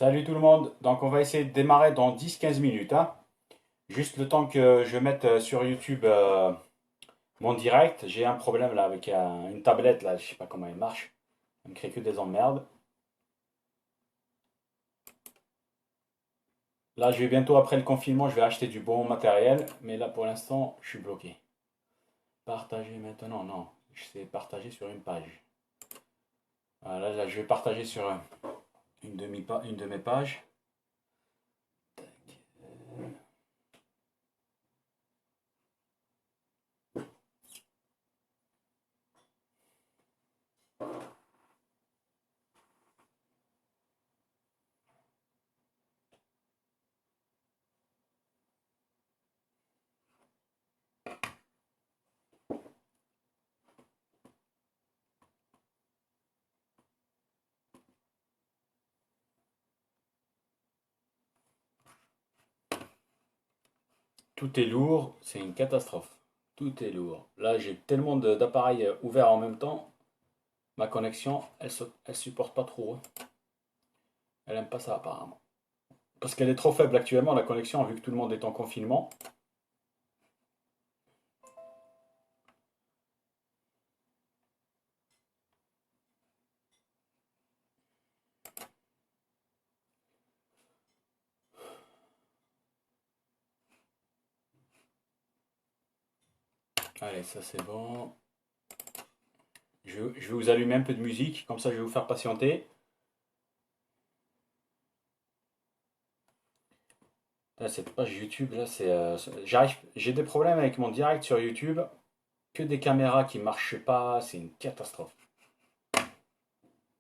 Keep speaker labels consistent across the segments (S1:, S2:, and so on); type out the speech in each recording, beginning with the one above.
S1: Salut tout le monde, donc on va essayer de démarrer dans 10-15 minutes, hein. Juste le temps que je mette sur YouTube mon direct, j'ai un problème là avec une tablette là, je sais pas comment elle marche, elle me crée que des emmerdes. Là je vais bientôt après le confinement, je vais acheter du bon matériel, mais là pour l'instant je suis bloqué. Partager maintenant, non, je sais partager sur une page. Voilà, là je vais partager sur une de mes pages. Tout est lourd, c'est une catastrophe. Tout est lourd. Là j'ai tellement d'appareils ouverts en même temps. Ma connexion, elle supporte pas trop. Elle aime pas ça apparemment. Parce qu'elle est trop faible actuellement, la connexion, vu que tout le monde est en confinement. Allez, ça c'est bon. Je vais vous allumer un peu de musique, comme ça je vais vous faire patienter. Là, cette page YouTube, là, j'ai des problèmes avec mon direct sur YouTube. Que des caméras qui marchent pas, c'est une catastrophe.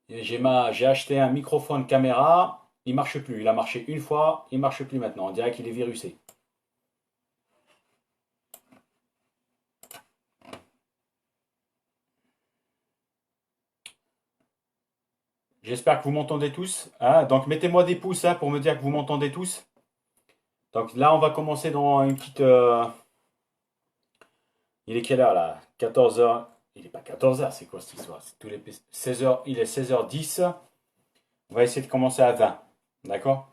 S1: J'ai acheté un microphone caméra, il marche plus. Il a marché une fois, il marche plus maintenant. On dirait qu'il est virusé. J'espère que vous m'entendez tous, hein. Donc mettez-moi des pouces, hein, pour me dire que vous m'entendez tous. Donc là, on va commencer dans une petite. Il est quelle heure là? 14 heures. Il n'est pas 14 heures, c'est quoi cette histoire? C'est tous les 16 heures. Il est 16h10. On va essayer de commencer à 20. D'accord?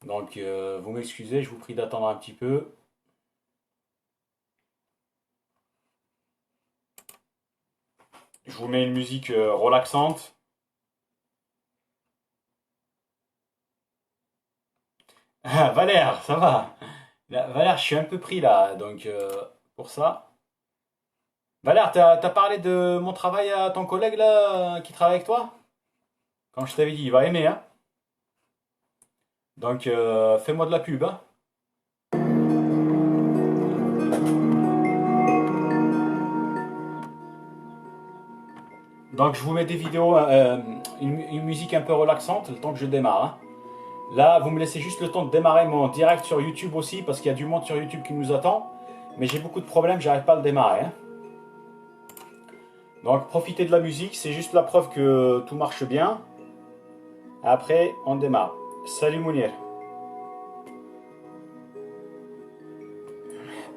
S1: Donc vous m'excusez, je vous prie d'attendre un petit peu. Je vous mets une musique relaxante. Ah, Valère, ça va? Là, Valère, je suis un peu pris là, donc pour ça. Valère, t'as parlé de mon travail à ton collègue là qui travaille avec toi? Quand je t'avais dit, il va aimer, hein? Donc fais-moi de la pub, hein? Donc je vous mets des vidéos, une musique un peu relaxante, le temps que je démarre, hein. Là, vous me laissez juste le temps de démarrer mon direct sur YouTube aussi, parce qu'il y a du monde sur YouTube qui nous attend. Mais j'ai beaucoup de problèmes, j'arrive pas à le démarrer, hein. Donc profitez de la musique, c'est juste la preuve que tout marche bien. Après, on démarre. Salut Mounir.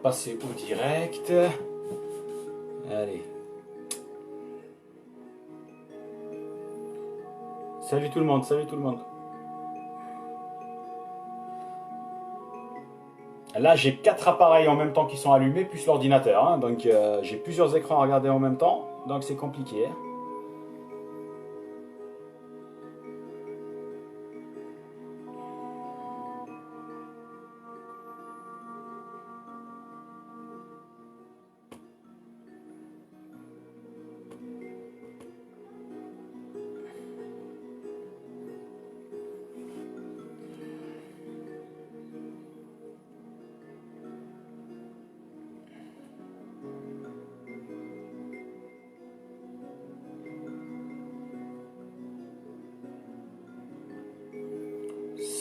S1: Passez au direct. Allez. Salut tout le monde, salut tout le monde. Là, j'ai 4 appareils en même temps qui sont allumés, plus l'ordinateur, hein. Donc j'ai plusieurs écrans à regarder en même temps, donc c'est compliqué, hein.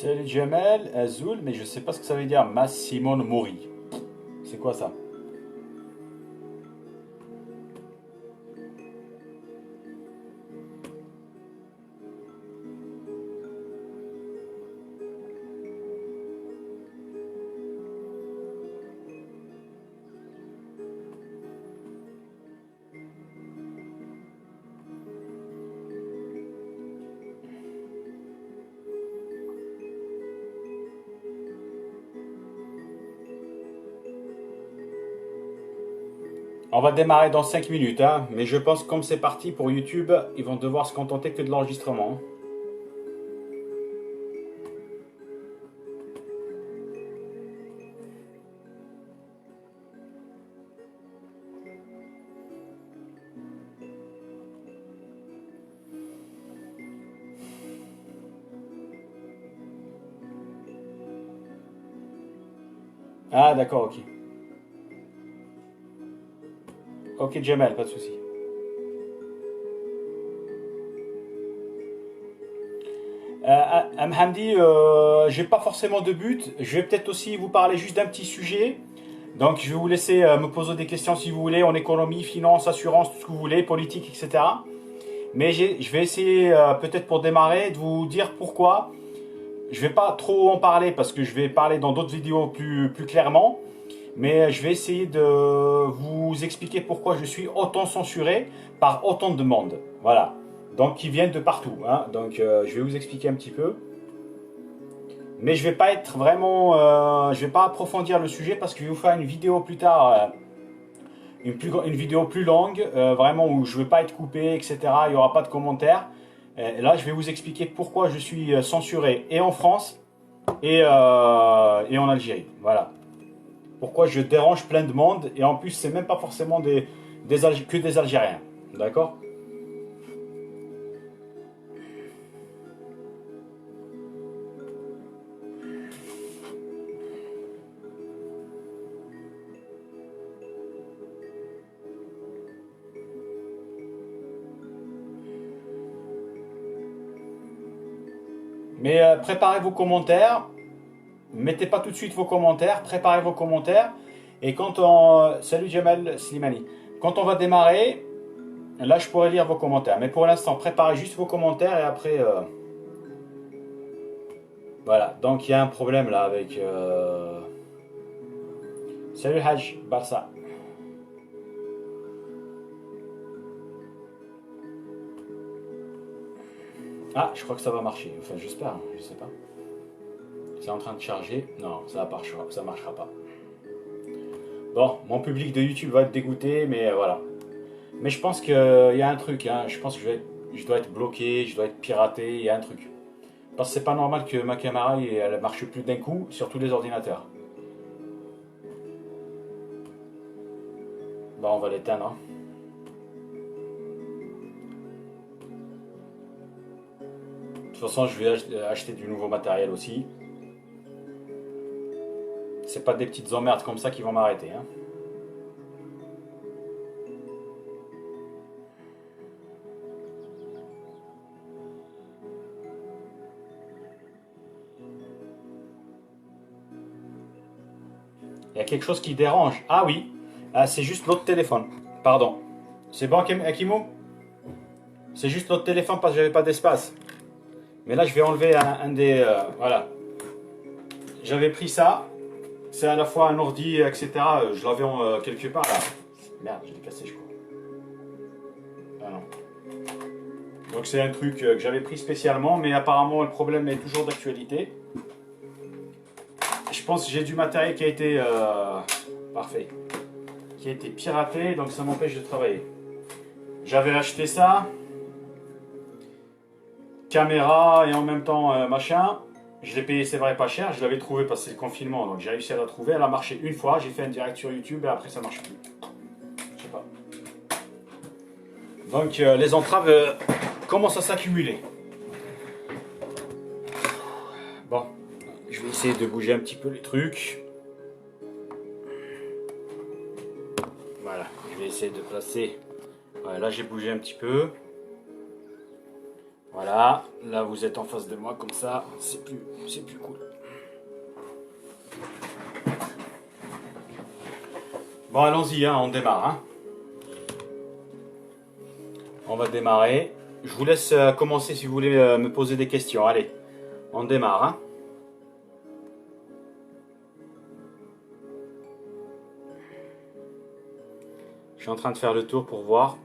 S1: Salut Jamel, Azul, mais je sais pas ce que ça veut dire. Massimo Mori. C'est quoi ça? On va démarrer dans 5 minutes, hein, mais je pense que comme c'est parti pour YouTube, ils vont devoir se contenter que de l'enregistrement. Ah d'accord, ok. Ok Jamel, pas de souci. Hamdi, j'ai pas forcément de but. Je vais peut-être aussi vous parler juste d'un petit sujet. Donc je vais vous laisser me poser des questions si vous voulez, en économie, finance, assurance, tout ce que vous voulez, politique, etc. Mais je vais essayer peut-être pour démarrer de vous dire pourquoi. Je vais pas trop en parler parce que je vais parler dans d'autres vidéos plus clairement. Mais je vais essayer de vous expliquer pourquoi je suis autant censuré par autant de demandes. Voilà. Donc qui viennent de partout, hein. Donc je vais vous expliquer un petit peu. Mais je vais pas être vraiment, je vais pas approfondir le sujet parce que je vais vous faire une vidéo plus tard, une vidéo plus longue, vraiment où je ne vais pas être coupé, etc. Il n'y aura pas de commentaires. Et là, je vais vous expliquer pourquoi je suis censuré et en France et en Algérie. Voilà. Pourquoi je dérange plein de monde et en plus, c'est même pas forcément que des Algériens. D'accord? Mais préparez vos commentaires. Mettez pas tout de suite vos commentaires. Préparez vos commentaires. Et quand on... Salut Jamal Slimani. Quand on va démarrer, là je pourrais lire vos commentaires. Mais pour l'instant, préparez juste vos commentaires et après... Voilà. Donc il y a un problème là avec... Salut Haj, Barça. Ah, je crois que ça va marcher. Enfin, j'espère. Hein, je sais pas. C'est en train de charger. Non, ça marchera pas. Bon, mon public de YouTube va être dégoûté, mais voilà. Mais je pense qu'il y a un truc, hein. Je pense que je dois être bloqué, je dois être piraté, il y a un truc. Parce que c'est pas normal que ma caméra elle marche plus d'un coup sur tous les ordinateurs. Bon, on va l'éteindre. Hein. De toute façon, je vais acheter du nouveau matériel aussi. C'est pas des petites emmerdes comme ça qui vont m'arrêter. Hein. Il y a quelque chose qui dérange. Ah oui, ah, c'est juste l'autre téléphone. Pardon. C'est bon, Akimo? C'est juste l'autre téléphone parce que j'avais pas d'espace. Mais là, je vais enlever un des... voilà. J'avais pris ça. C'est à la fois un ordi, etc. Je l'avais quelque part là. Merde, je l'ai cassé, je crois. Ah non. Donc c'est un truc que j'avais pris spécialement, mais apparemment le problème est toujours d'actualité. Je pense que j'ai du matériel qui a été... parfait. Qui a été piraté, donc ça m'empêche de travailler. J'avais acheté ça. Caméra et en même temps machin. Je l'ai payé, c'est vrai, pas cher. Je l'avais trouvé parce que c'est le confinement, donc j'ai réussi à la trouver. Elle a marché une fois. J'ai fait un direct sur YouTube et après ça marche plus. Je sais pas. Donc les entraves commencent à s'accumuler. Bon, je vais essayer de bouger un petit peu les trucs. Voilà, je vais essayer de placer. Voilà, là j'ai bougé un petit peu. Voilà, là vous êtes en face de moi comme ça, c'est plus cool. Bon, allons-y, hein, on démarre. Hein. On va démarrer. Je vous laisse commencer si vous voulez me poser des questions. Allez, on démarre. Hein. Je suis en train de faire le tour pour voir.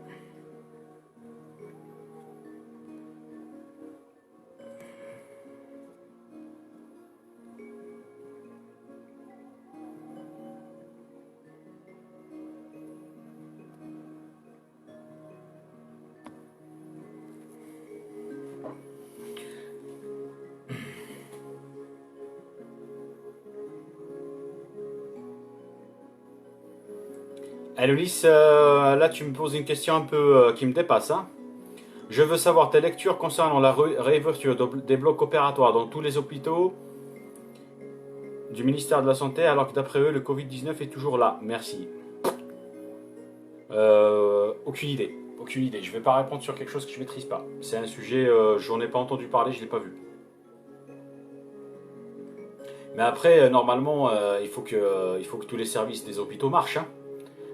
S1: Héloïse, là tu me poses une question un peu qui me dépasse, hein. Je veux savoir tes lectures concernant la réouverture des blocs opératoires dans tous les hôpitaux du ministère de la Santé, alors que d'après eux, le Covid-19 est toujours là. Merci. Aucune idée. Aucune idée. Je ne vais pas répondre sur quelque chose que je ne maîtrise pas. C'est un sujet, j'en ai pas entendu parler, je ne l'ai pas vu. Mais après, normalement, il faut que tous les services des hôpitaux marchent, hein.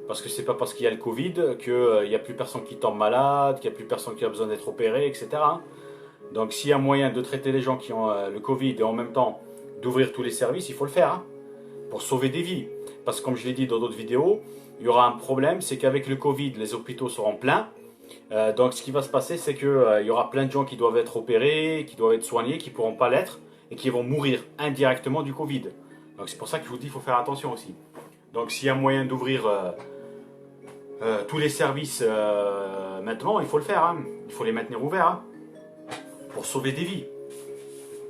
S1: Parce que c'est pas parce qu'il y a le Covid qu'il n'y a plus personne qui tombe malade, qu'il n'y a plus personne qui a besoin d'être opéré, etc., hein. Donc s'il y a moyen de traiter les gens qui ont le Covid et en même temps d'ouvrir tous les services, il faut le faire, hein, pour sauver des vies. Parce que comme je l'ai dit dans d'autres vidéos, il y aura un problème, c'est qu'avec le Covid, les hôpitaux seront pleins. Donc ce qui va se passer, c'est qu'il y aura plein de gens qui doivent être opérés, qui doivent être soignés, qui ne pourront pas l'être et qui vont mourir indirectement du Covid. Donc c'est pour ça que je vous dis qu'il faut faire attention aussi. Donc s'il y a moyen d'ouvrir tous les services maintenant, il faut le faire, hein. Il faut les maintenir ouverts, hein, pour sauver des vies.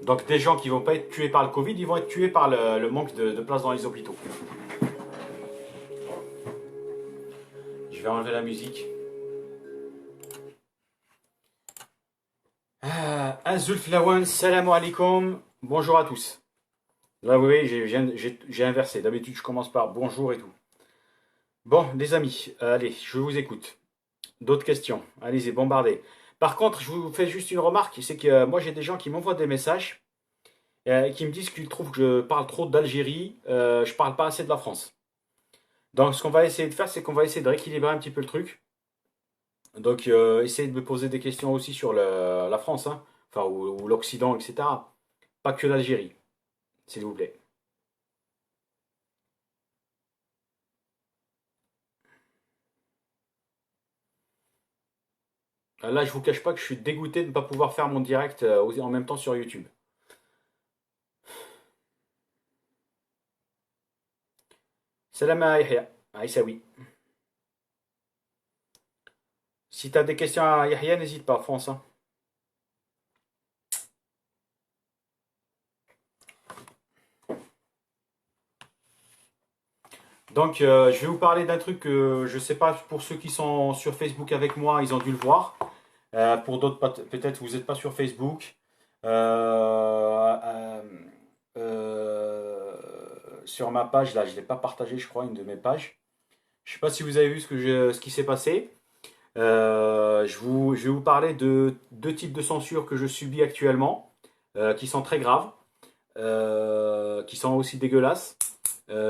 S1: Donc des gens qui ne vont pas être tués par le Covid, ils vont être tués par le manque de place dans les hôpitaux. Je vais enlever la musique. Azulf Lawan, salam alaikum, bonjour à tous. Là, oui, j'ai inversé. D'habitude, je commence par bonjour et tout. Bon, les amis, allez, je vous écoute. D'autres questions? Allez-y, bombardez. Par contre, je vous fais juste une remarque, c'est que moi, j'ai des gens qui m'envoient des messages et qui me disent qu'ils trouvent que je parle trop d'Algérie, je parle pas assez de la France. Donc, ce qu'on va essayer de faire, c'est qu'on va essayer de rééquilibrer un petit peu le truc. Donc, essayez de me poser des questions aussi sur la France, hein, enfin, ou l'Occident, etc. Pas que l'Algérie, s'il vous plaît. Là, je vous cache pas que je suis dégoûté de ne pas pouvoir faire mon direct en même temps sur YouTube. Salam à Yahya, à Issaoui. Si tu as des questions à Yahya, n'hésite pas, France, hein. Donc, je vais vous parler d'un truc que je sais pas, pour ceux qui sont sur Facebook avec moi, ils ont dû le voir. Pour d'autres, peut-être vous n'êtes pas sur Facebook. Euh, sur ma page, là, je ne l'ai pas partagé, je crois, une de mes pages. Je ne sais pas si vous avez vu ce qui s'est passé. Je vais vous parler de deux types de censure que je subis actuellement, qui sont très graves, qui sont aussi dégueulasses.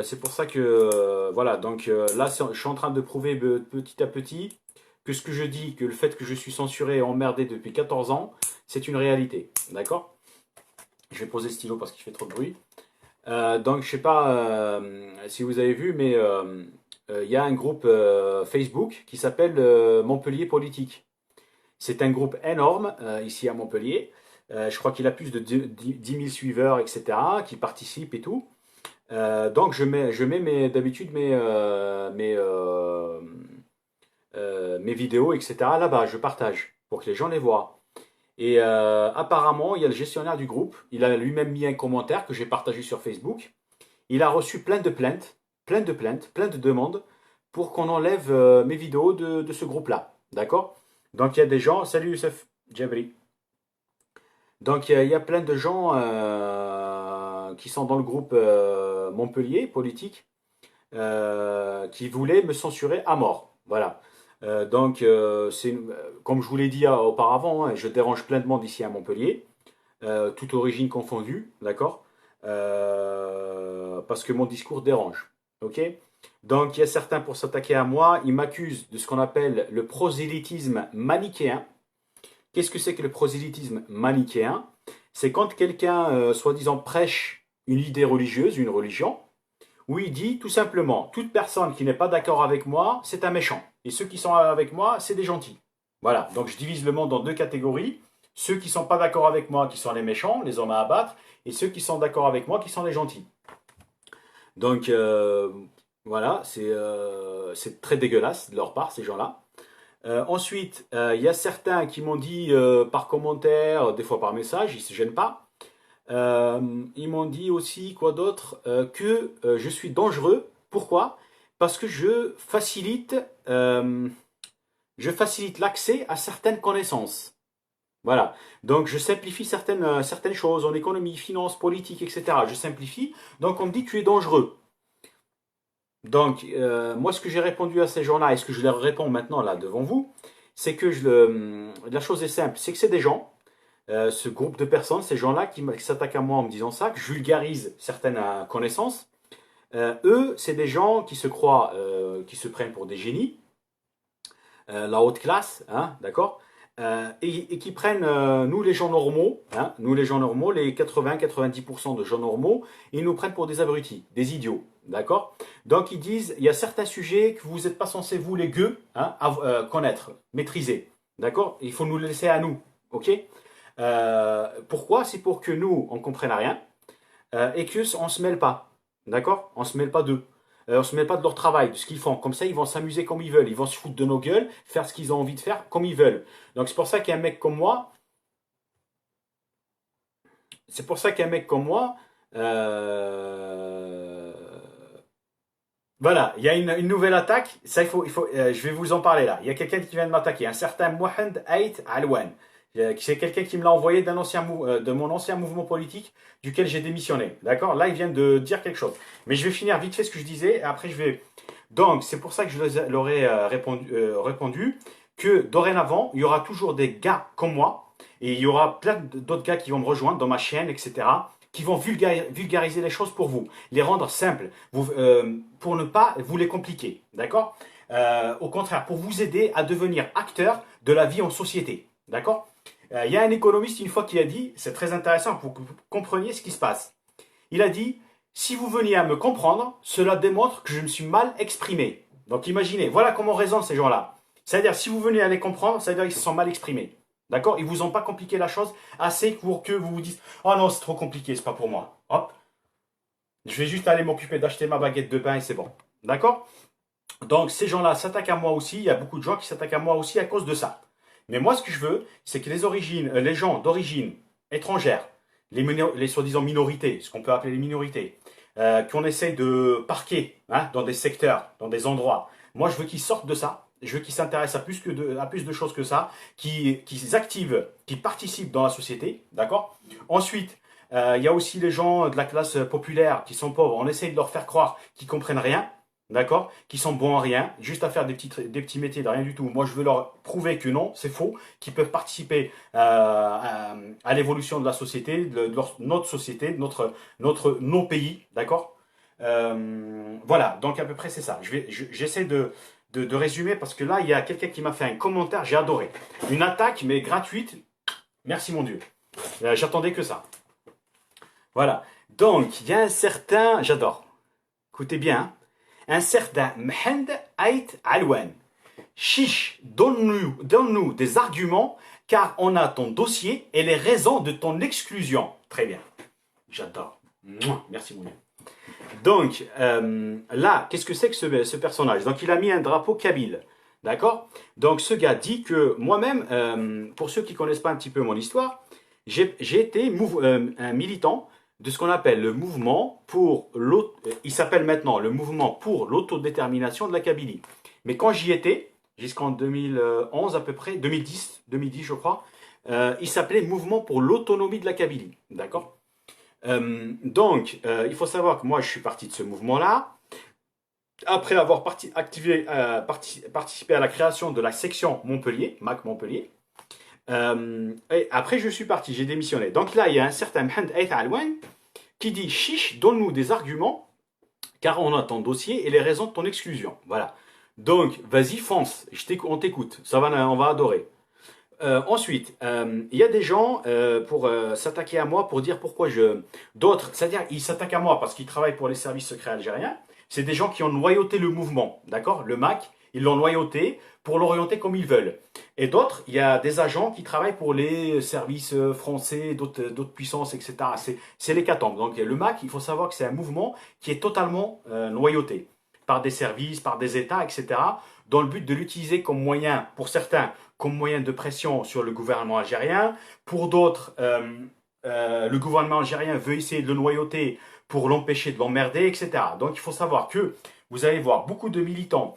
S1: C'est pour ça que, voilà, donc là, je suis en train de prouver petit à petit que ce que je dis, que le fait que je suis censuré et emmerdé depuis 14 ans, c'est une réalité. D'accord? Je vais poser le stylo parce qu'il fait trop de bruit. Donc, je sais pas si vous avez vu, mais il y a un groupe Facebook qui s'appelle Montpellier Politique. C'est un groupe énorme ici à Montpellier. Je crois qu'il a plus de 10 000 suiveurs, etc., qui participent et tout. Donc je mets d'habitude mes vidéos, etc. là-bas, je partage pour que les gens les voient. Et apparemment, il y a le gestionnaire du groupe, il a lui-même mis un commentaire que j'ai partagé sur Facebook. Il a reçu plein de demandes pour qu'on enlève mes vidéos de ce groupe-là. D'accord? Donc il y a des gens, salut Youssef Djabri. Donc il y a plein de gens qui sont dans le groupe Montpellier politique qui voulaient me censurer à mort. Voilà. Donc comme je vous l'ai dit auparavant, hein, je dérange plein de monde ici à Montpellier, toute origine confondue, d'accord. Parce que mon discours dérange. Ok. Donc il y a certains pour s'attaquer à moi, ils m'accusent de ce qu'on appelle le prosélytisme manichéen. Qu'est-ce que c'est que le prosélytisme manichéen? C'est quand quelqu'un, soi-disant, prêche une idée religieuse, une religion, où il dit tout simplement, toute personne qui n'est pas d'accord avec moi, c'est un méchant. Et ceux qui sont avec moi, c'est des gentils. Voilà, donc je divise le monde en deux catégories. Ceux qui ne sont pas d'accord avec moi, qui sont les méchants, les hommes à abattre, et ceux qui sont d'accord avec moi, qui sont les gentils. Donc, voilà, c'est très dégueulasse de leur part, ces gens-là. Ensuite, il y a certains qui m'ont dit par commentaire, des fois par message, ils ne se gênent pas. Ils m'ont dit aussi, quoi d'autre, que je suis dangereux. Pourquoi?
S2: Parce que je facilite l'accès à certaines connaissances. Voilà. Donc, je simplifie certaines choses en économie, finance, politique, etc. Je simplifie. Donc, on me dit que tu es dangereux. Donc, moi, ce que j'ai répondu à ces gens-là, et ce que je leur réponds maintenant là devant vous, c'est que la chose est simple, c'est que c'est des gens, ce groupe de personnes, ces gens-là qui s'attaquent à moi en me disant ça, que je vulgarise certaines connaissances. Eux, c'est des gens qui se croient, qui se prennent pour des génies, la haute classe, hein, d'accord, et qui prennent nous les gens normaux, hein, nous les gens normaux, les 80-90% de gens normaux, ils nous prennent pour des abrutis, des idiots, d'accord. Donc ils disent, il y a certains sujets que vous n'êtes pas censés vous les gueux hein, connaître, maîtriser, d'accord. Il faut nous le laisser à nous, ok. Pourquoi? C'est pour que nous on comprenne rien et que on se mêle pas, d'accord. On se mêle pas d'eux. On ne se met pas de leur travail, de ce qu'ils font. Comme ça, ils vont s'amuser comme ils veulent. Ils vont se foutre de nos gueules, faire ce qu'ils ont envie de faire comme ils veulent. Donc c'est pour ça qu'un mec comme moi, c'est pour ça qu'un mec comme moi, euh, voilà, il y a une nouvelle attaque. Ça, je vais vous en parler là. Il y a quelqu'un qui vient de m'attaquer, un certain Mohamed Ait Alouane. C'est quelqu'un qui me l'a envoyé de mon ancien mouvement politique duquel j'ai démissionné. D'accord. Là, il vient de dire quelque chose. Mais je vais finir vite fait ce que je disais. Et après, je vais. Donc, c'est pour ça que je leur ai répondu que dorénavant, il y aura toujours des gars comme moi. Et il y aura plein d'autres gars qui vont me rejoindre dans ma chaîne, etc., qui vont vulgariser les choses pour vous, les rendre simples, pour ne pas vous les compliquer. D'accord. Au contraire, pour vous aider à devenir acteur de la vie en société. D'accord. Il y a un économiste une fois qui a dit, c'est très intéressant pour que vous compreniez ce qui se passe. Il a dit, si vous veniez à me comprendre, cela démontre que je me suis mal exprimé. Donc imaginez, voilà comment raisonnent ces gens-là. C'est-à-dire, si vous venez à les comprendre, c'est-à-dire qu'ils se sont mal exprimés. D'accord. Ils vous ont pas compliqué la chose assez pour que vous vous dites, oh non, c'est trop compliqué, c'est pas pour moi. Hop, je vais juste aller m'occuper d'acheter ma baguette de pain et c'est bon. D'accord. Donc ces gens-là s'attaquent à moi aussi. Il y a beaucoup de gens qui s'attaquent à moi aussi à cause de ça. Mais moi, ce que je veux, c'est que les gens d'origine étrangère, les soi-disant minorités, ce qu'on peut appeler les minorités, qu'on essaye de parquer hein, dans des secteurs, dans des endroits. Moi, je veux qu'ils sortent de ça. Je veux qu'ils s'intéressent à plus de choses que ça, qu'ils s'activent, qu'ils participent dans la société, d'accord. Ensuite, il y a aussi les gens de la classe populaire qui sont pauvres. On essaye de leur faire croire qu'ils comprennent rien, d'accord, qui sont bons en rien, juste à faire des petits métiers de rien du tout. Moi, je veux leur prouver que non, c'est faux, qu'ils peuvent participer à l'évolution de la société, notre société, nos pays, d'accord. Voilà, donc à peu près c'est ça. J'essaie de résumer parce que là, il y a quelqu'un qui m'a fait un commentaire, j'ai adoré. Une attaque, mais gratuite. Merci mon Dieu. J'attendais que ça. Voilà. Donc, il y a un certain, j'adore. Écoutez bien, hein. Un certain Mhend Ait Alouane. Chiche, donne-nous des arguments, car on a ton dossier et les raisons de ton exclusion. Très bien. J'adore. Merci mon Dieu. Donc, là, qu'est-ce que c'est que ce personnage? Donc, il a mis un drapeau kabyle. D'accord. Donc, ce gars dit que moi-même, pour ceux qui ne connaissent pas un petit peu mon histoire, j'ai été un militant de ce qu'on appelle le mouvement pour il s'appelle maintenant le mouvement pour l'autodétermination de la Kabylie. Mais quand j'y étais, jusqu'en 2011 à peu près, 2010 je crois, il s'appelait mouvement pour l'autonomie de la Kabylie. D'accord. Il faut savoir que moi je suis parti de ce mouvement-là. Après avoir participé à la création de la section Montpellier, MAC Montpellier, et après, je suis parti, j'ai démissionné. Donc là, il y a un certain Mhend Ait Alouane qui dit Chiche, donne-nous des arguments, car on a ton dossier et les raisons de ton exclusion. Voilà. Donc, vas-y, fonce, on t'écoute, on va adorer. Ensuite, il y a des gens pour s'attaquer à moi, pour dire pourquoi d'autres, c'est-à-dire, ils s'attaquent à moi parce qu'ils travaillent pour les services secrets algériens. C'est des gens qui ont noyauté le mouvement, d'accord. Le MAC, ils l'ont noyauté pour l'orienter comme ils veulent. Et d'autres, il y a des agents qui travaillent pour les services français, d'autres puissances, etc. C'est l'hécatombe. Donc le MAC, il faut savoir que c'est un mouvement qui est totalement noyauté par des services, par des États, etc., dans le but de l'utiliser comme moyen, pour certains, comme moyen de pression sur le gouvernement algérien. Pour d'autres, le gouvernement algérien veut essayer de le noyauter pour l'empêcher de l'emmerder, etc. Donc il faut savoir que vous allez voir beaucoup de militants.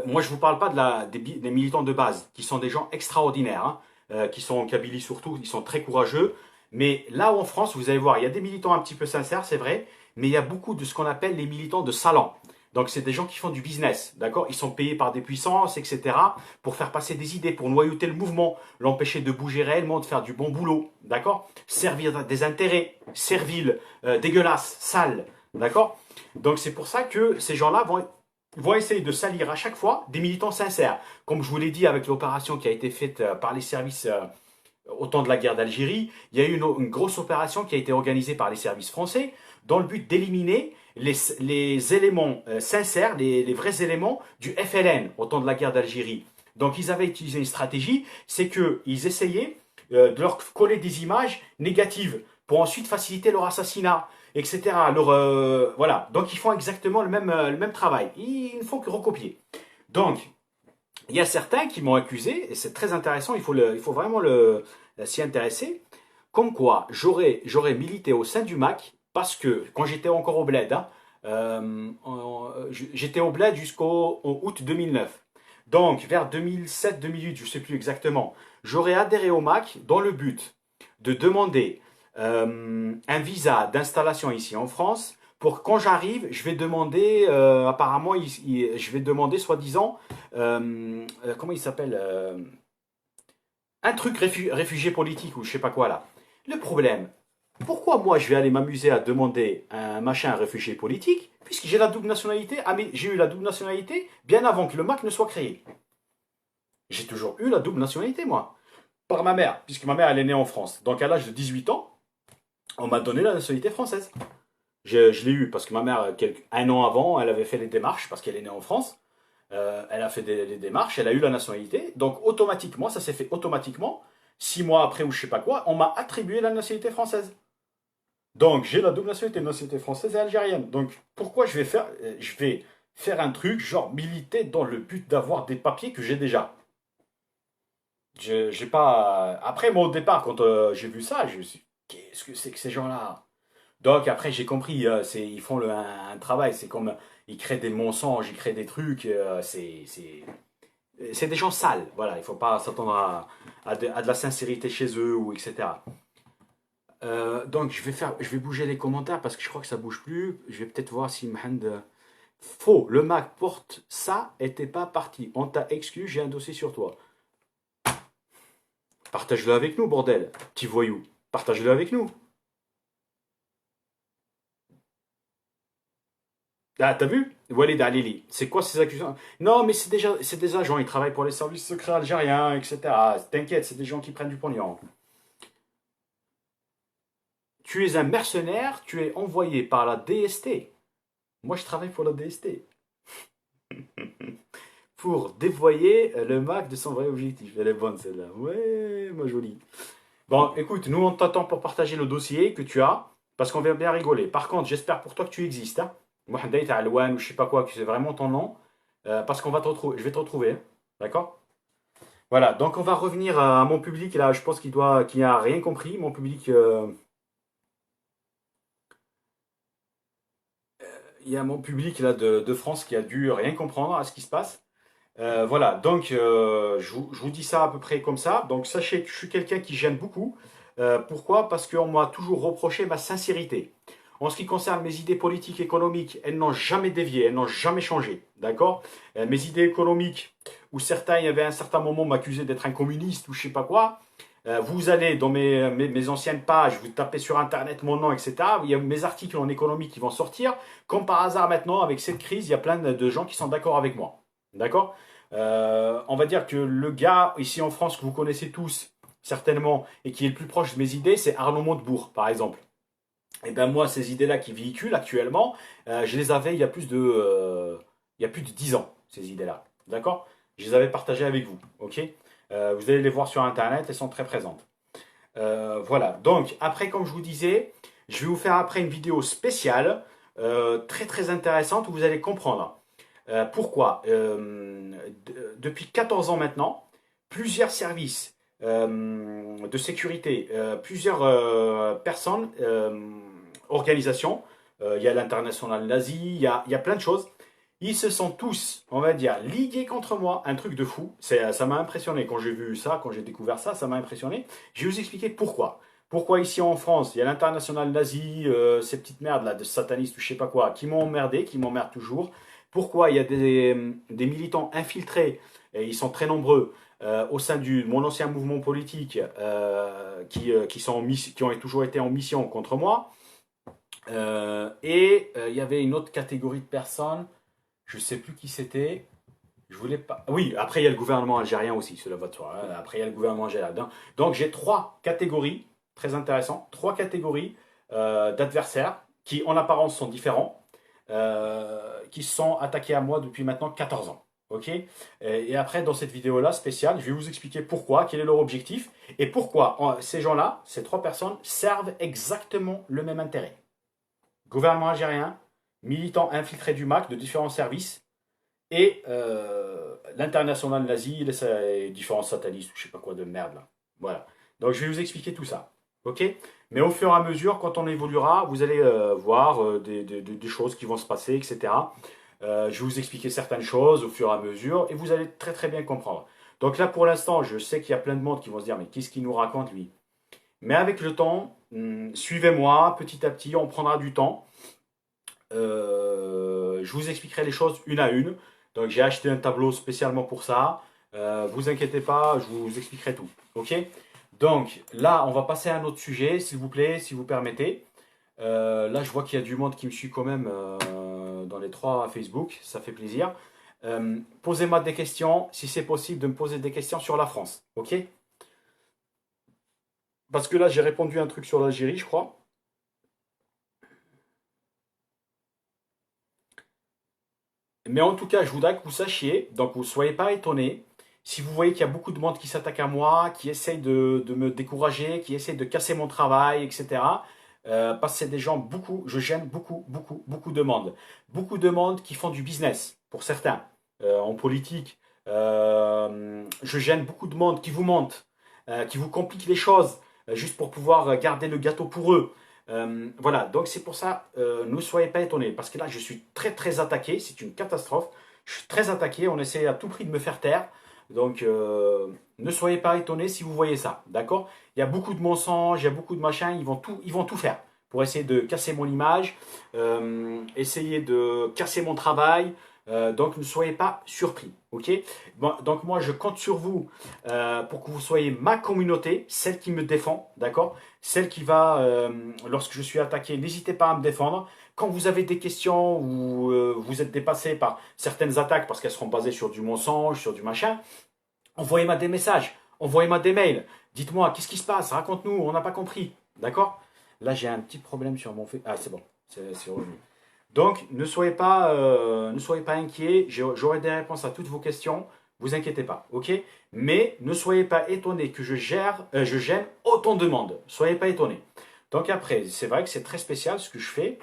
S2: Moi, je ne vous parle pas des militants de base, qui sont des gens extraordinaires, hein, qui sont en Kabylie surtout, ils sont très courageux. Mais là où en France, vous allez voir, il y a des militants un petit peu sincères, c'est vrai, mais il y a beaucoup de ce qu'on appelle les militants de salon. Donc, c'est des gens qui font du business, d'accord? Ils sont payés par des puissances, etc., pour faire passer des idées, pour noyauter le mouvement, l'empêcher de bouger réellement, de faire du bon boulot, d'accord? Servir des intérêts serviles, dégueulasses, sales, d'accord? Donc, c'est pour ça que ces gens-là vont essayer de salir à chaque fois des militants sincères. Comme je vous l'ai dit avec l'opération qui a été faite par les services au temps de la guerre d'Algérie, il y a eu une grosse opération qui a été organisée par les services français dans le but d'éliminer les éléments sincères, les vrais éléments du FLN au temps de la guerre d'Algérie. Donc ils avaient utilisé une stratégie, c'est qu'ils essayaient de leur coller des images négatives pour ensuite faciliter leur assassinat, etc. Voilà. Donc ils font exactement le même travail. Ils ne font que recopier. Donc, il y a certains qui m'ont accusé, et c'est très intéressant, il faut vraiment s'y intéresser, comme quoi j'aurais milité au sein du MAC, parce que quand j'étais encore au bled, hein, j'étais au bled jusqu'au août 2009. Donc, vers 2007-2008, je ne sais plus exactement, j'aurais adhéré au MAC dans le but de demander un visa d'installation ici en France pour quand j'arrive, je vais demander, apparemment, je vais demander soi-disant, comment il s'appelle un truc réfugié politique ou je sais pas quoi là. Le problème, pourquoi moi je vais aller m'amuser à demander un machin réfugié politique, puisque j'ai la double nationalité, ah mais j'ai eu la double nationalité bien avant que le MAC ne soit créé. J'ai toujours eu la double nationalité moi, par ma mère, puisque ma mère elle est née en France. Donc à l'âge de 18 ans, on m'a donné la nationalité française. Je l'ai eu parce que ma mère, un an avant, elle avait fait les démarches parce qu'elle est née en France. Elle a fait les démarches, elle a eu la nationalité. Donc automatiquement, ça s'est fait automatiquement. 6 mois après ou je sais pas quoi, on m'a attribué la nationalité française. Donc j'ai la double nationalité française et algérienne. Donc pourquoi je vais faire un truc genre militer dans le but d'avoir des papiers que j'ai déjà. J'ai pas. Après moi au départ quand j'ai vu ça, je me suis dit, qu'est-ce que c'est que ces gens-là? Donc après j'ai compris, ils font un travail, c'est comme ils créent des mensonges, ils créent des trucs, c'est des gens sales, voilà, il ne faut pas s'attendre à de la sincérité chez eux ou etc. Donc je vais bouger les commentaires parce que je crois que ça bouge plus. Je vais peut-être voir si Mahand. Faux, le Mac porte ça et t'es pas parti. On t'a exclu, j'ai un dossier sur toi. Partage-le avec nous, bordel, petit voyou. Partage-le avec nous. Ah, t'as vu? Walid Alili. C'est quoi ces accusations? Non, mais c'est des agents, ils travaillent pour les services secrets algériens, etc. T'inquiète, c'est des gens qui prennent du pognon. Tu es un mercenaire, tu es envoyé par la DST. Moi, je travaille pour la DST. Pour dévoyer le Mac de son vrai objectif. Elle est bonne celle-là. Ouais, ma jolie. Bon, écoute, nous on t'attend pour partager le dossier que tu as, parce qu'on vient bien rigoler. Par contre, j'espère pour toi que tu existes. Hein. Mohamed Alouane ou je sais pas quoi, que c'est vraiment ton nom, parce qu'on va te retrouver. Je vais te retrouver. Hein. D'accord? Voilà, donc on va revenir à mon public. Là, je pense qu'il n'a rien compris. Mon public, il y a mon public là de France qui a dû rien comprendre à ce qui se passe. Voilà, donc je vous dis ça à peu près comme ça. Donc sachez que je suis quelqu'un qui gêne beaucoup. Pourquoi? Parce qu'on m'a toujours reproché ma sincérité. En ce qui concerne mes idées politiques, économiques, elles n'ont jamais dévié, elles n'ont jamais changé. D'accord? Mes idées économiques, où certains, il y avait un certain moment, m'accusaient d'être un communiste ou je sais pas quoi. Vous allez dans mes anciennes pages, vous tapez sur Internet mon nom, etc. Il y a mes articles en économie qui vont sortir. Comme par hasard maintenant, avec cette crise, il y a plein de gens qui sont d'accord avec moi. D'accord? On va dire que le gars ici en France que vous connaissez tous certainement et qui est le plus proche de mes idées, c'est Arnaud Montebourg par exemple. Et bien moi, ces idées-là qui véhiculent actuellement, je les avais il y a plus de 10 ans, ces idées-là. D'accord? Je les avais partagées avec vous. Ok? Vous allez les voir sur Internet, elles sont très présentes. Voilà. Donc après, comme je vous disais, je vais vous faire après une vidéo spéciale, très très intéressante où vous allez comprendre. Pourquoi depuis 14 ans maintenant, plusieurs services de sécurité, plusieurs personnes, organisations, il y a l'international nazi, il y a plein de choses. Ils se sont tous, on va dire, ligués contre moi, un truc de fou. Ça m'a impressionné quand j'ai vu ça, quand j'ai découvert ça, ça m'a impressionné. Je vais vous expliquer pourquoi. Pourquoi ici en France, il y a l'international nazi, ces petites merdes là, de satanistes ou je sais pas quoi, qui m'ont emmerdé, qui m'emmerdent toujours. Pourquoi il y a des militants infiltrés, et ils sont très nombreux, au sein de mon ancien mouvement politique, qui ont toujours été en mission contre moi. Il y avait une autre catégorie de personnes, je ne sais plus qui c'était. Je voulais pas. Oui, après il y a le gouvernement algérien aussi, cela va de soi, hein. Après il y a le gouvernement algérien. Donc j'ai trois catégories, très intéressant, trois catégories d'adversaires qui en apparence sont différents, qui se sont attaqués à moi depuis maintenant 14 ans. Ok. Et après, dans cette vidéo-là spéciale, je vais vous expliquer pourquoi, quel est leur objectif et pourquoi ces gens-là, ces trois personnes, servent exactement le même intérêt. Gouvernement algérien, militants infiltrés du MAC de différents services et l'international nazi, les différents satanistes, je sais pas quoi de merde là. Voilà. Donc je vais vous expliquer tout ça. Ok. Mais au fur et à mesure, quand on évoluera, vous allez voir des choses qui vont se passer, etc. Je vais vous expliquer certaines choses au fur et à mesure et vous allez très très bien comprendre. Donc là pour l'instant, je sais qu'il y a plein de monde qui vont se dire mais qu'est-ce qu'il nous raconte lui? Mais avec le temps, suivez-moi petit à petit, on prendra du temps. Je vous expliquerai les choses une à une. Donc j'ai acheté un tableau spécialement pour ça. Vous inquiétez pas, je vous expliquerai tout. Ok. Donc là, on va passer à un autre sujet, s'il vous plaît, si vous permettez. Là, je vois qu'il y a du monde qui me suit quand même dans les trois Facebook. Ça fait plaisir. Posez-moi des questions, si c'est possible de me poser des questions sur la France. Ok. Parce que là, j'ai répondu à un truc sur l'Algérie, je crois. Mais en tout cas, je voudrais que vous sachiez, donc vous ne soyez pas étonnés, si vous voyez qu'il y a beaucoup de monde qui s'attaque à moi, qui essaye de me décourager, qui essaye de casser mon travail, etc. Parce que c'est des gens, beaucoup, je gêne beaucoup de monde. Beaucoup de monde qui font du business, pour certains, en politique. Je gêne beaucoup de monde qui vous mentent, qui vous compliquent les choses, juste pour pouvoir garder le gâteau pour eux. Voilà, donc c'est pour ça, ne soyez pas étonnés, parce que là, je suis très très attaqué, c'est une catastrophe. Je suis très attaqué, on essaie à tout prix de me faire taire. Donc, ne soyez pas étonnés si vous voyez ça, d'accord? Il y a beaucoup de mensonges, il y a beaucoup de machins, ils vont tout faire pour essayer de casser mon image, essayer de casser mon travail. Donc, ne soyez pas surpris, ok? Bon, donc, moi, je compte sur vous pour que vous soyez ma communauté, celle qui me défend, d'accord? Celle qui va, lorsque je suis attaqué, n'hésitez pas à me défendre. Quand vous avez des questions ou vous êtes dépassé par certaines attaques parce qu'elles seront basées sur du mensonge, sur du machin, envoyez-moi des messages, envoyez-moi des mails. Dites-moi, qu'est-ce qui se passe? Raconte-nous, on n'a pas compris. D'accord? Là, j'ai un petit problème sur mon fait. Ah, c'est bon, c'est revenu. Donc, ne soyez pas inquiets. J'aurai des réponses à toutes vos questions. Vous inquiétez pas, ok? Mais ne soyez pas étonnés que je gêne autant de monde. Soyez pas étonnés. Donc après, c'est vrai que c'est très spécial ce que je fais.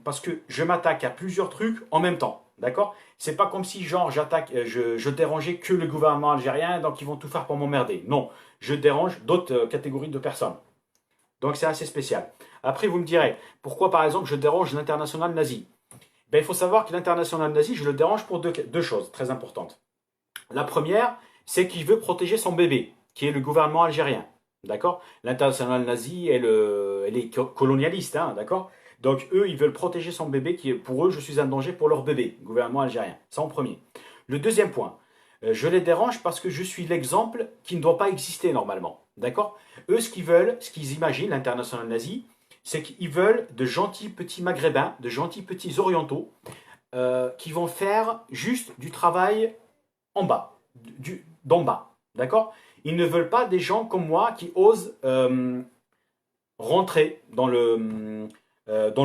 S2: Parce que je m'attaque à plusieurs trucs en même temps. D'accord? C'est pas comme si, genre, je dérangeais que le gouvernement algérien, donc ils vont tout faire pour m'emmerder. Non, je dérange d'autres catégories de personnes. Donc c'est assez spécial. Après, vous me direz, pourquoi par exemple je dérange l'international nazi? Ben, il faut savoir que l'international nazi, je le dérange pour deux choses très importantes. La première, c'est qu'il veut protéger son bébé, qui est le gouvernement algérien. D'accord? L'international nazi, elle est colonialiste, hein, d'accord? Donc eux, ils veulent protéger son bébé, qui est pour eux, je suis un danger pour leur bébé, gouvernement algérien. Ça en premier. Le deuxième point, je les dérange parce que je suis l'exemple qui ne doit pas exister normalement. D'accord? Eux, ce qu'ils veulent, ce qu'ils imaginent, l'international nazi, c'est qu'ils veulent de gentils petits maghrébins, de gentils petits orientaux, qui vont faire juste du travail en bas, d'en bas. D'accord? Ils ne veulent pas des gens comme moi qui osent rentrer dans le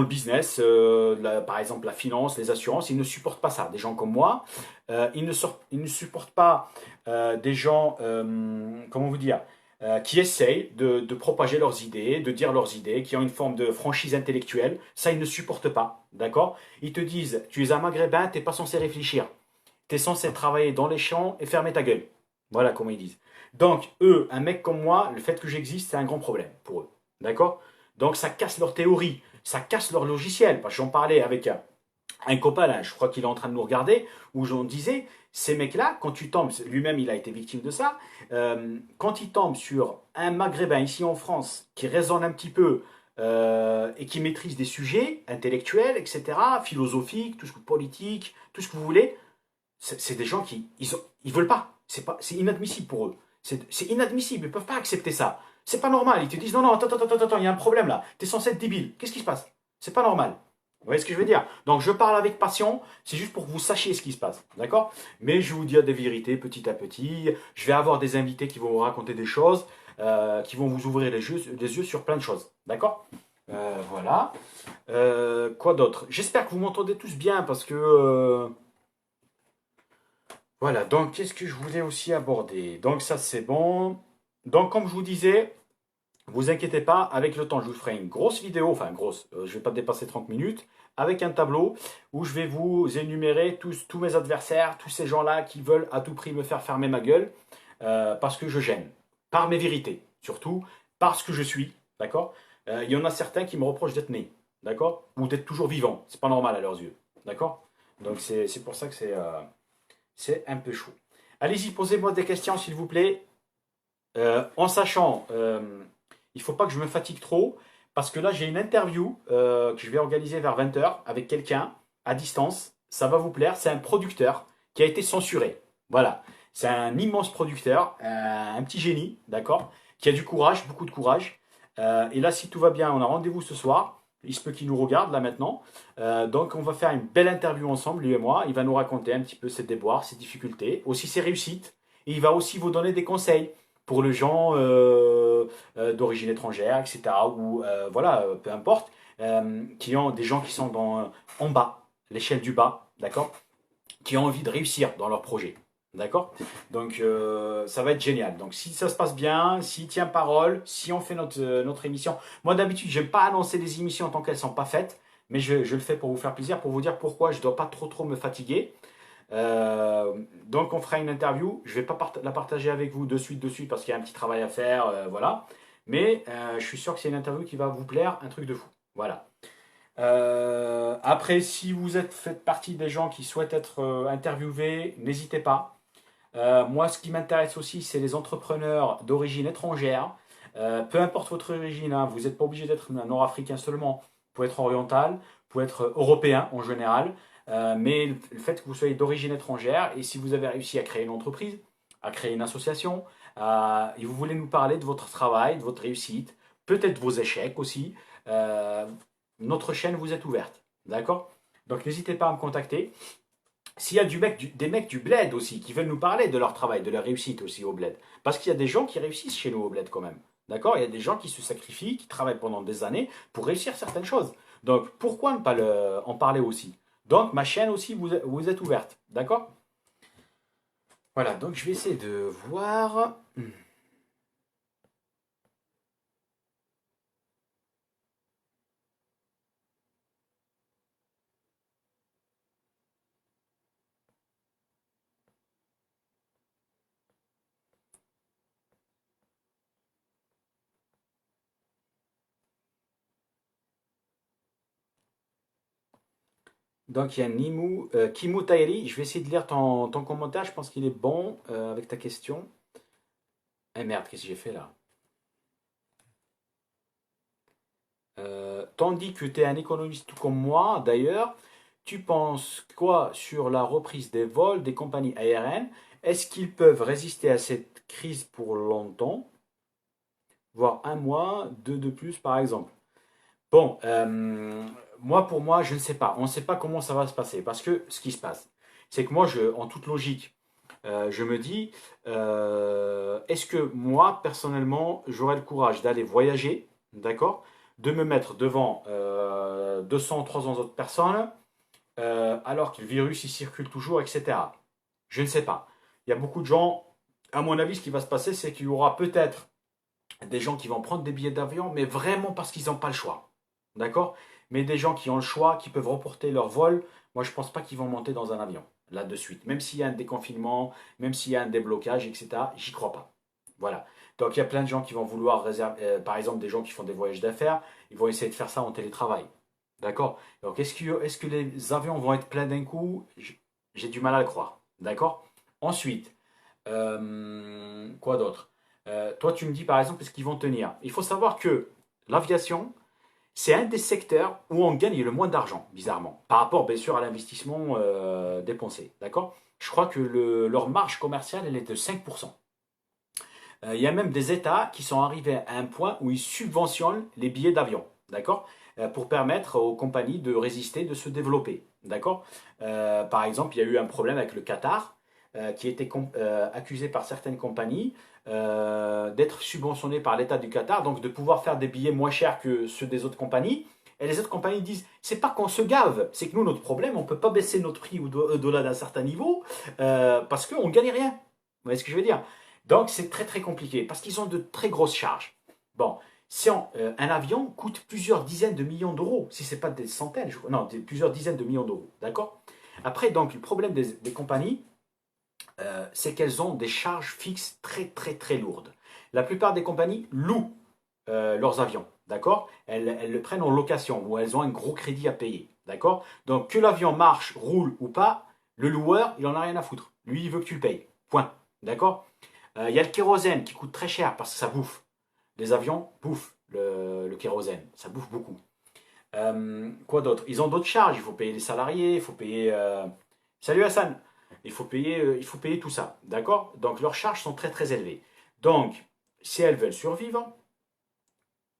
S2: business, par exemple la finance, les assurances. Ils ne supportent pas ça. Des gens comme moi, ils ne supportent pas des gens, comment vous dire, qui essayent de propager leurs idées, de dire leurs idées, qui ont une forme de franchise intellectuelle. Ça, ils ne supportent pas. D'accord? Ils te disent, tu es un maghrébin, tu n'es pas censé réfléchir. Tu es censé travailler dans les champs et fermer ta gueule. Voilà comment ils disent. Donc, eux, un mec comme moi, le fait que j'existe, c'est un grand problème pour eux. D'accord? Donc, ça casse leur théorie. ça casse leur logiciel. Parce que j'en parlais avec un copain, là, je crois qu'il est en train de nous regarder, où j'en disais, ces mecs-là, quand tu tombes, lui-même il a été victime de ça, quand il tombe sur un Maghrébin ici en France qui raisonne un petit peu et qui maîtrise des sujets intellectuels, etc., philosophiques, tout ce que politique, tout ce que vous voulez, c'est des gens qui ils veulent pas. C'est inadmissible pour eux. C'est inadmissible. Ils peuvent pas accepter ça. C'est pas normal. Ils te disent non, non, attends, attends, attends, il y a un problème là. T'es censé être débile. Qu'est-ce qui se passe? C'est pas normal. Vous voyez ce que je veux dire? Donc je parle avec passion, c'est juste pour que vous sachiez ce qui se passe, d'accord? Mais je vous dis des vérités petit à petit. Je vais avoir des invités qui vont vous raconter des choses, qui vont vous ouvrir les yeux sur plein de choses, d'accord? Voilà. Quoi d'autre? J'espère que vous m'entendez tous bien parce que voilà. Donc qu'est-ce que je voulais aussi aborder? Donc ça c'est bon. Donc comme je vous disais, vous inquiétez pas, avec le temps, je vous ferai une grosse vidéo, enfin grosse, je ne vais pas dépasser 30 minutes, avec un tableau où je vais vous énumérer tous mes adversaires, tous ces gens-là qui veulent à tout prix me faire fermer ma gueule, parce que je gêne, par mes vérités, surtout parce que je suis, d'accord. Il y en a certains qui me reprochent d'être né, d'accord, ou d'être toujours vivant, c'est pas normal à leurs yeux, d'accord. Donc c'est pour ça que c'est un peu chaud. Allez-y, posez-moi des questions s'il vous plaît. En sachant, il ne faut pas que je me fatigue trop, parce que là, j'ai une interview que je vais organiser vers 20 h avec quelqu'un à distance. Ça va vous plaire. C'est un producteur qui a été censuré. Voilà. C'est un immense producteur, un petit génie, d'accord, qui a du courage, beaucoup de courage. Et là, si tout va bien, on a rendez-vous ce soir. Il se peut qu'il nous regarde là maintenant. Donc, on va faire une belle interview ensemble, lui et moi. Il va nous raconter un petit peu ses déboires, ses difficultés, aussi ses réussites. Et il va aussi vous donner des conseils pour les gens d'origine étrangère, etc. Ou voilà, peu importe, qui ont des gens qui sont en bas, l'échelle du bas, d'accord, qui ont envie de réussir dans leur projet. D'accord. Donc ça va être génial. Donc si ça se passe bien, s'il tient parole, si on fait notre émission. Moi d'habitude, j'aime pas annoncer les émissions tant qu'elles ne sont pas faites, mais je le fais pour vous faire plaisir, pour vous dire pourquoi je ne dois pas trop me fatiguer. Donc on fera une interview. Je ne vais pas la partager avec vous de suite parce qu'il y a un petit travail à faire, voilà. Mais je suis sûr que c'est une interview qui va vous plaire, un truc de fou. Voilà. Après, si vous faites partie des gens qui souhaitent être interviewés, n'hésitez pas. Moi, ce qui m'intéresse aussi, c'est les entrepreneurs d'origine étrangère. Peu importe votre origine, hein, vous n'êtes pas obligé d'être un nord-africain seulement. Vous pouvez être oriental, vous pouvez être européen en général. Mais le fait que vous soyez d'origine étrangère et si vous avez réussi à créer une entreprise, à créer une association, et vous voulez nous parler de votre travail, de votre réussite, peut-être vos échecs aussi, euh, notre chaîne vous est ouverte. D'accord? Donc n'hésitez pas à me contacter. S'il y a des mecs du bled aussi qui veulent nous parler de leur travail, de leur réussite aussi au bled. Parce qu'il y a des gens qui réussissent chez nous au bled quand même. D'accord? Il y a des gens qui se sacrifient, qui travaillent pendant des années pour réussir certaines choses. Donc pourquoi ne pas en parler aussi? Donc ma chaîne aussi vous êtes ouverte. D'accord? Voilà, donc je vais essayer de voir. Donc il y a Kimu Tairi. Je vais essayer de lire ton commentaire. Je pense qu'il est bon avec ta question. Eh merde, qu'est-ce que j'ai fait là? Tandis que tu es un économiste tout comme moi, d'ailleurs, tu penses quoi sur la reprise des vols des compagnies aériennes? Est-ce qu'ils peuvent résister à cette crise pour longtemps, voire un mois, deux de plus par exemple? Bon, moi pour moi, je ne sais pas. On ne sait pas comment ça va se passer parce que ce qui se passe, c'est que moi, en toute logique, je me dis, est-ce que moi, personnellement, j'aurais le courage d'aller voyager, d'accord, de me mettre devant 200, 300 autres personnes, alors que le virus, il circule toujours, etc. Je ne sais pas. Il y a beaucoup de gens, à mon avis, ce qui va se passer, c'est qu'il y aura peut-être des gens qui vont prendre des billets d'avion, mais vraiment parce qu'ils n'ont pas le choix, d'accord. Mais des gens qui ont le choix, qui peuvent reporter leur vol, moi, je ne pense pas qu'ils vont monter dans un avion là de suite. Même s'il y a un déconfinement, même s'il y a un déblocage, etc., j'y crois pas. Voilà. Donc il y a plein de gens qui vont vouloir réserver, par exemple des gens qui font des voyages d'affaires, ils vont essayer de faire ça en télétravail. D'accord? Donc, est-ce que les avions vont être pleins d'un coup? J'ai du mal à le croire. D'accord? Ensuite, quoi d'autre? Toi, tu me dis par exemple, est-ce qu'ils vont tenir? Il faut savoir que l'aviation, c'est un des secteurs où on gagne le moins d'argent, bizarrement, par rapport bien sûr à l'investissement dépensé. D'accord? Je crois que leur marge commerciale, elle est de 5%. Il y a même des États qui sont arrivés à un point où ils subventionnent les billets d'avion, d'accord? Pour permettre aux compagnies de résister, de se développer, d'accord? Par exemple, il y a eu un problème avec le Qatar, qui était accusé par certaines compagnies d'être subventionné par l'État du Qatar, donc de pouvoir faire des billets moins chers que ceux des autres compagnies. Et les autres compagnies disent, c'est pas qu'on se gave, c'est que nous, notre problème, on peut pas baisser notre prix au-delà d'un certain niveau parce qu'on ne gagne rien. Vous voyez ce que je veux dire? Donc c'est très très compliqué parce qu'ils ont de très grosses charges. Bon, si un avion coûte plusieurs dizaines de millions d'euros, si ce n'est pas des centaines, non, plusieurs dizaines de millions d'euros, d'accord? Après, donc le problème des compagnies, c'est qu'elles ont des charges fixes très très très lourdes. La plupart des compagnies louent leurs avions, d'accord? Elles le prennent en location ou elles ont un gros crédit à payer, d'accord? Donc que l'avion marche, roule ou pas, le loueur, il en a rien à foutre. Lui, il veut que tu le payes. Point. D'accord? Il y a le kérosène qui coûte très cher parce que ça bouffe. Les avions bouffent le kérosène. Ça bouffe beaucoup. Quoi d'autre? Ils ont d'autres charges. Il faut payer les salariés, il faut payer. Salut Hassan! Il faut payer tout ça. D'accord? Donc leurs charges sont très très élevées. Donc, si elles veulent survivre,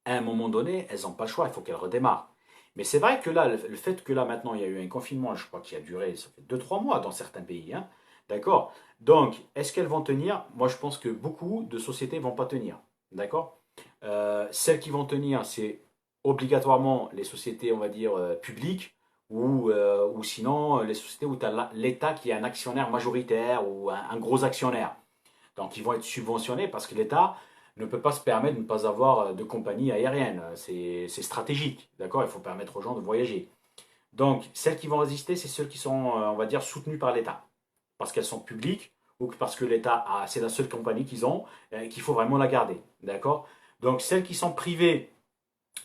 S2: à un moment donné, elles n'ont pas le choix. Il faut qu'elles redémarrent. Mais c'est vrai que là, le fait que là maintenant il y a eu un confinement, je crois qu'il a duré, ça fait 2 3 mois dans certains pays, hein, d'accord? Donc, est-ce qu'elles vont tenir? Moi, je pense que beaucoup de sociétés ne vont pas tenir, d'accord? Celles qui vont tenir, c'est obligatoirement les sociétés, on va dire, publiques, ou sinon les sociétés où tu as l'État qui est un actionnaire majoritaire ou un gros actionnaire. Donc ils vont être subventionnés parce que l'État ne peut pas se permettre de ne pas avoir de compagnie aérienne. C'est stratégique, d'accord? Il faut permettre aux gens de voyager. Donc celles qui vont résister, c'est celles qui sont, on va dire, soutenues par l'État. Parce qu'elles sont publiques ou parce que l'État, c'est la seule compagnie qu'ils ont et qu'il faut vraiment la garder, d'accord? Donc celles qui sont privées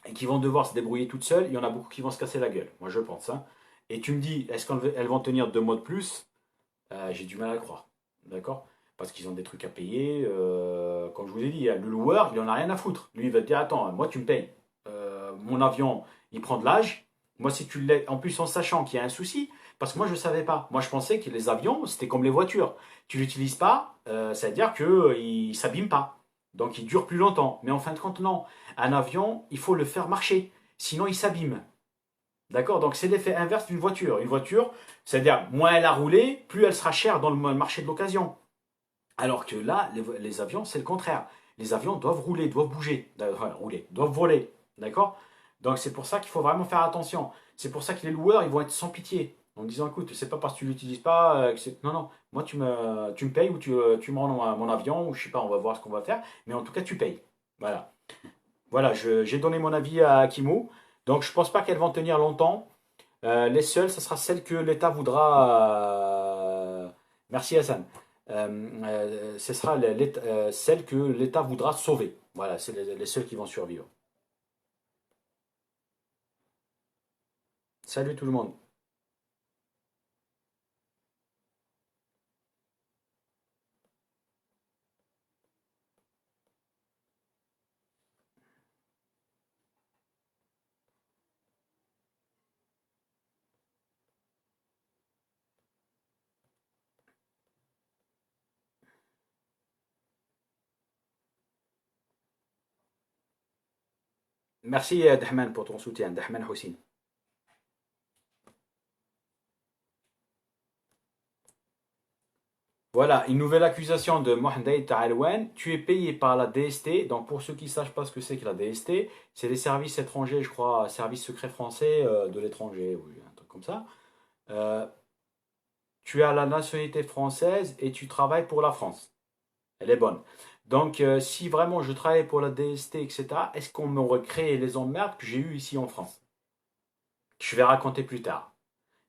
S2: et qui vont devoir se débrouiller toutes seules, il y en a beaucoup qui vont se casser la gueule, moi je pense, hein. Et tu me dis, est-ce qu'elles vont tenir 2 mois de plus? J'ai du mal à le croire. D'accord? Parce qu'ils ont des trucs à payer. Comme je vous ai dit, le loueur, il en a rien à foutre. Lui, il va te dire, attends, moi tu me payes. Mon avion, il prend de l'âge. Moi, si tu l'aides, en plus en sachant qu'il y a un souci, parce que moi je ne savais pas. Moi je pensais que les avions, c'était comme les voitures. Tu ne l'utilises pas, ça veut dire qu'il ne s'abîme pas. Donc il dure plus longtemps. Mais en fin de compte, non. Un avion, il faut le faire marcher. Sinon, il s'abîme. D'accord? Donc c'est l'effet inverse d'une voiture. Une voiture, c'est-à-dire moins elle a roulé, plus elle sera chère dans le marché de l'occasion. Alors que là, les avions, c'est le contraire. Les avions doivent rouler, doivent bouger, enfin, rouler, doivent voler. D'accord? Donc c'est pour ça qu'il faut vraiment faire attention. C'est pour ça que les loueurs, ils vont être sans pitié. En disant, écoute, c'est pas parce que tu l'utilises pas non, non, moi tu me payes ou tu me rends mon avion, ou je sais pas, on va voir ce qu'on va faire, mais en tout cas tu payes. Voilà. Voilà, j'ai donné mon avis à Kimou. Donc je pense pas qu'elles vont tenir longtemps. Les seules, ce sera celle que l'État voudra. Merci Hassan. Ce sera celle que l'État voudra sauver. Voilà, c'est les seules qui vont survivre. Salut tout le monde. Merci Dahman pour ton soutien, Dahman Hossein. Voilà, une nouvelle accusation de Mohamed Alouane. Tu es payé par la DST. Donc, pour ceux qui ne savent pas ce que c'est que la DST, c'est les services étrangers, je crois, services secrets français de l'étranger, ou un truc comme ça. Euh, Tu as la nationalité française et tu travailles pour la France. Elle est bonne. Donc, si vraiment je travaille pour la DST, etc., est-ce qu'on m'aurait créé les emmerdes que j'ai eues ici en France? Je vais raconter plus tard.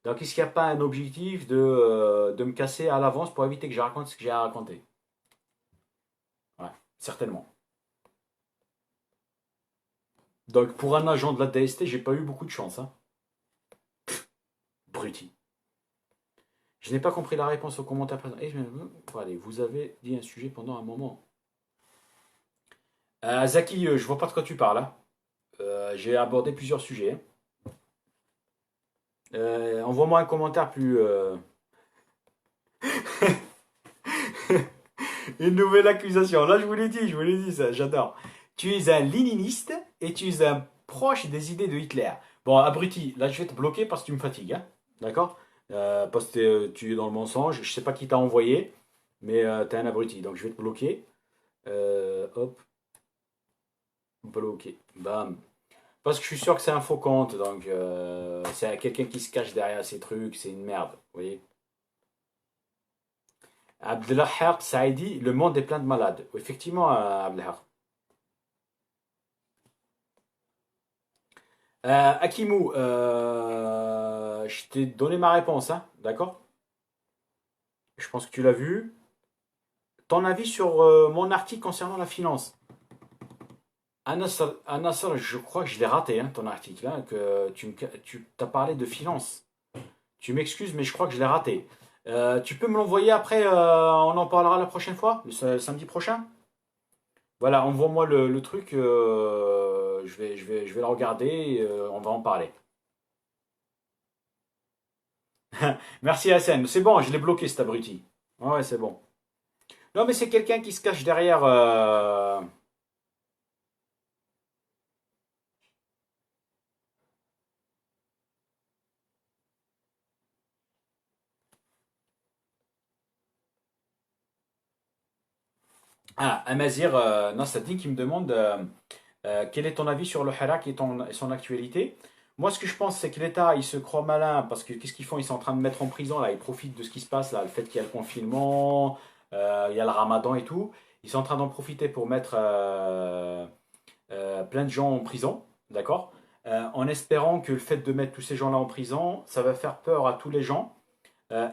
S2: Donc, est-ce qu'il n'y a pas un objectif de me casser à l'avance pour éviter que je raconte ce que j'ai à raconter? Ouais, certainement. Donc, pour un agent de la DST, j'ai pas eu beaucoup de chance, hein. abruti. Je n'ai pas compris la réponse au commentaire présent. Allez, vous avez dit un sujet pendant un moment. Zaki, je vois pas de quoi tu parles. Hein. J'ai abordé plusieurs sujets. Envoie-moi un commentaire plus. Une nouvelle accusation. Là, je vous l'ai dit ça, j'adore. Tu es un léniniste et tu es un proche des idées de Hitler. Bon, abruti, là, je vais te bloquer parce que tu me fatigues. Hein. D'accord. Parce que tu es dans le mensonge. Je sais pas qui t'a envoyé, mais tu es un abruti. Donc, je vais te bloquer. Hop. Bloqué. Bam. Parce que je suis sûr que c'est un faux compte. Donc, c'est quelqu'un qui se cache derrière ces trucs. C'est une merde. Vous voyez. Abdelhaq Saïdi, le monde est plein de malades. Effectivement, Abdelhaq. Akimou, je t'ai donné ma réponse, hein, d'accord? Je pense que tu l'as vu. Ton avis sur mon article concernant la finance. Anassar, je crois que je l'ai raté, hein, ton article, hein, que tu t'as parlé de finance. Tu m'excuses, mais je crois que je l'ai raté. Tu peux me l'envoyer après, on en parlera la prochaine fois, le samedi prochain? Voilà, envoie-moi le truc, je vais le regarder, et, on va en parler. Merci Hassan, c'est bon, je l'ai bloqué cet abruti. Ouais, ouais, c'est bon. Non, mais c'est quelqu'un qui se cache derrière. Ah, Amazir Nassaddin qui me demande quel est ton avis sur le Hirak et son actualité. Moi, ce que je pense, c'est que l'État, il se croit malin parce que qu'est-ce qu'ils font? Ils sont en train de mettre en prison, là, ils profitent de ce qui se passe, là, le fait qu'il y a le confinement, il y a le ramadan et tout. Ils sont en train d'en profiter pour mettre plein de gens en prison, d'accord? En espérant que le fait de mettre tous ces gens-là en prison, ça va faire peur à tous les gens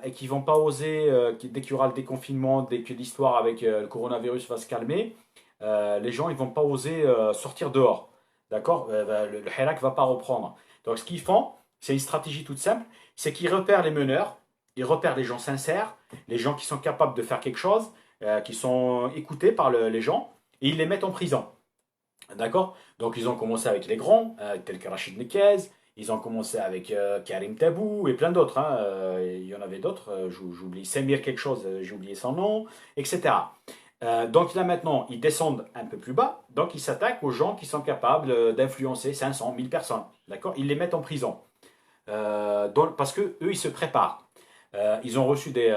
S2: et qui vont pas oser, dès qu'il y aura le déconfinement, dès que l'histoire avec le coronavirus va se calmer, les gens ils vont pas oser sortir dehors. D'accord. Le Hirak va pas reprendre. Donc ce qu'ils font, c'est une stratégie toute simple, c'est qu'ils repèrent les meneurs, ils repèrent les gens sincères, les gens qui sont capables de faire quelque chose, qui sont écoutés par les gens, et ils les mettent en prison. D'accord. Donc ils ont commencé avec les grands, tels que Rachid Nekez, ils ont commencé avec Karim Tabou et plein d'autres. Hein. Il y en avait d'autres, j'oublie Samir quelque chose, j'ai oublié son nom, etc. Donc là maintenant, ils descendent un peu plus bas, donc ils s'attaquent aux gens qui sont capables d'influencer 500, 1000 personnes. D'accord. Ils les mettent en prison. Parce que eux, ils se préparent. Ils ont reçu des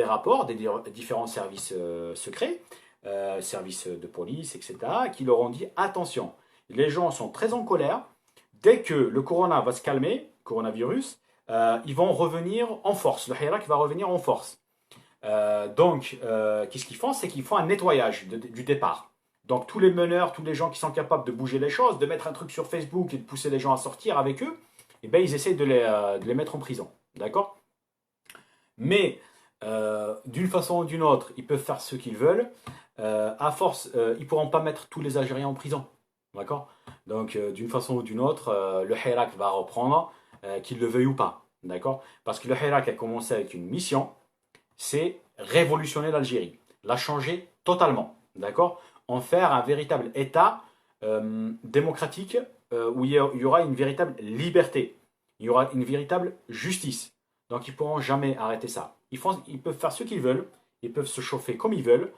S2: rapports des différents services secrets, services de police, etc., qui leur ont dit attention, les gens sont très en colère. Dès que le corona va se calmer, coronavirus, ils vont revenir en force. Le Hirak va revenir en force. Qu'est-ce qu'ils font? C'est qu'ils font un nettoyage du départ. Donc, tous les meneurs, tous les gens qui sont capables de bouger les choses, de mettre un truc sur Facebook et de pousser les gens à sortir avec eux, eh ben, ils essaient de les mettre en prison. D'accord. Mais, d'une façon ou d'une autre, ils peuvent faire ce qu'ils veulent. À force, ils ne pourront pas mettre tous les Algériens en prison. D'accord. Donc, d'une façon ou d'une autre, le Hirak va reprendre, qu'il le veuille ou pas. D'accord. Parce que le Hirak a commencé avec une mission, c'est révolutionner l'Algérie, la changer totalement. D'accord. En faire un véritable État démocratique où il y aura une véritable liberté. Il y aura une véritable justice. Donc, ils ne pourront jamais arrêter ça. Ils peuvent faire ce qu'ils veulent, ils peuvent se chauffer comme ils veulent.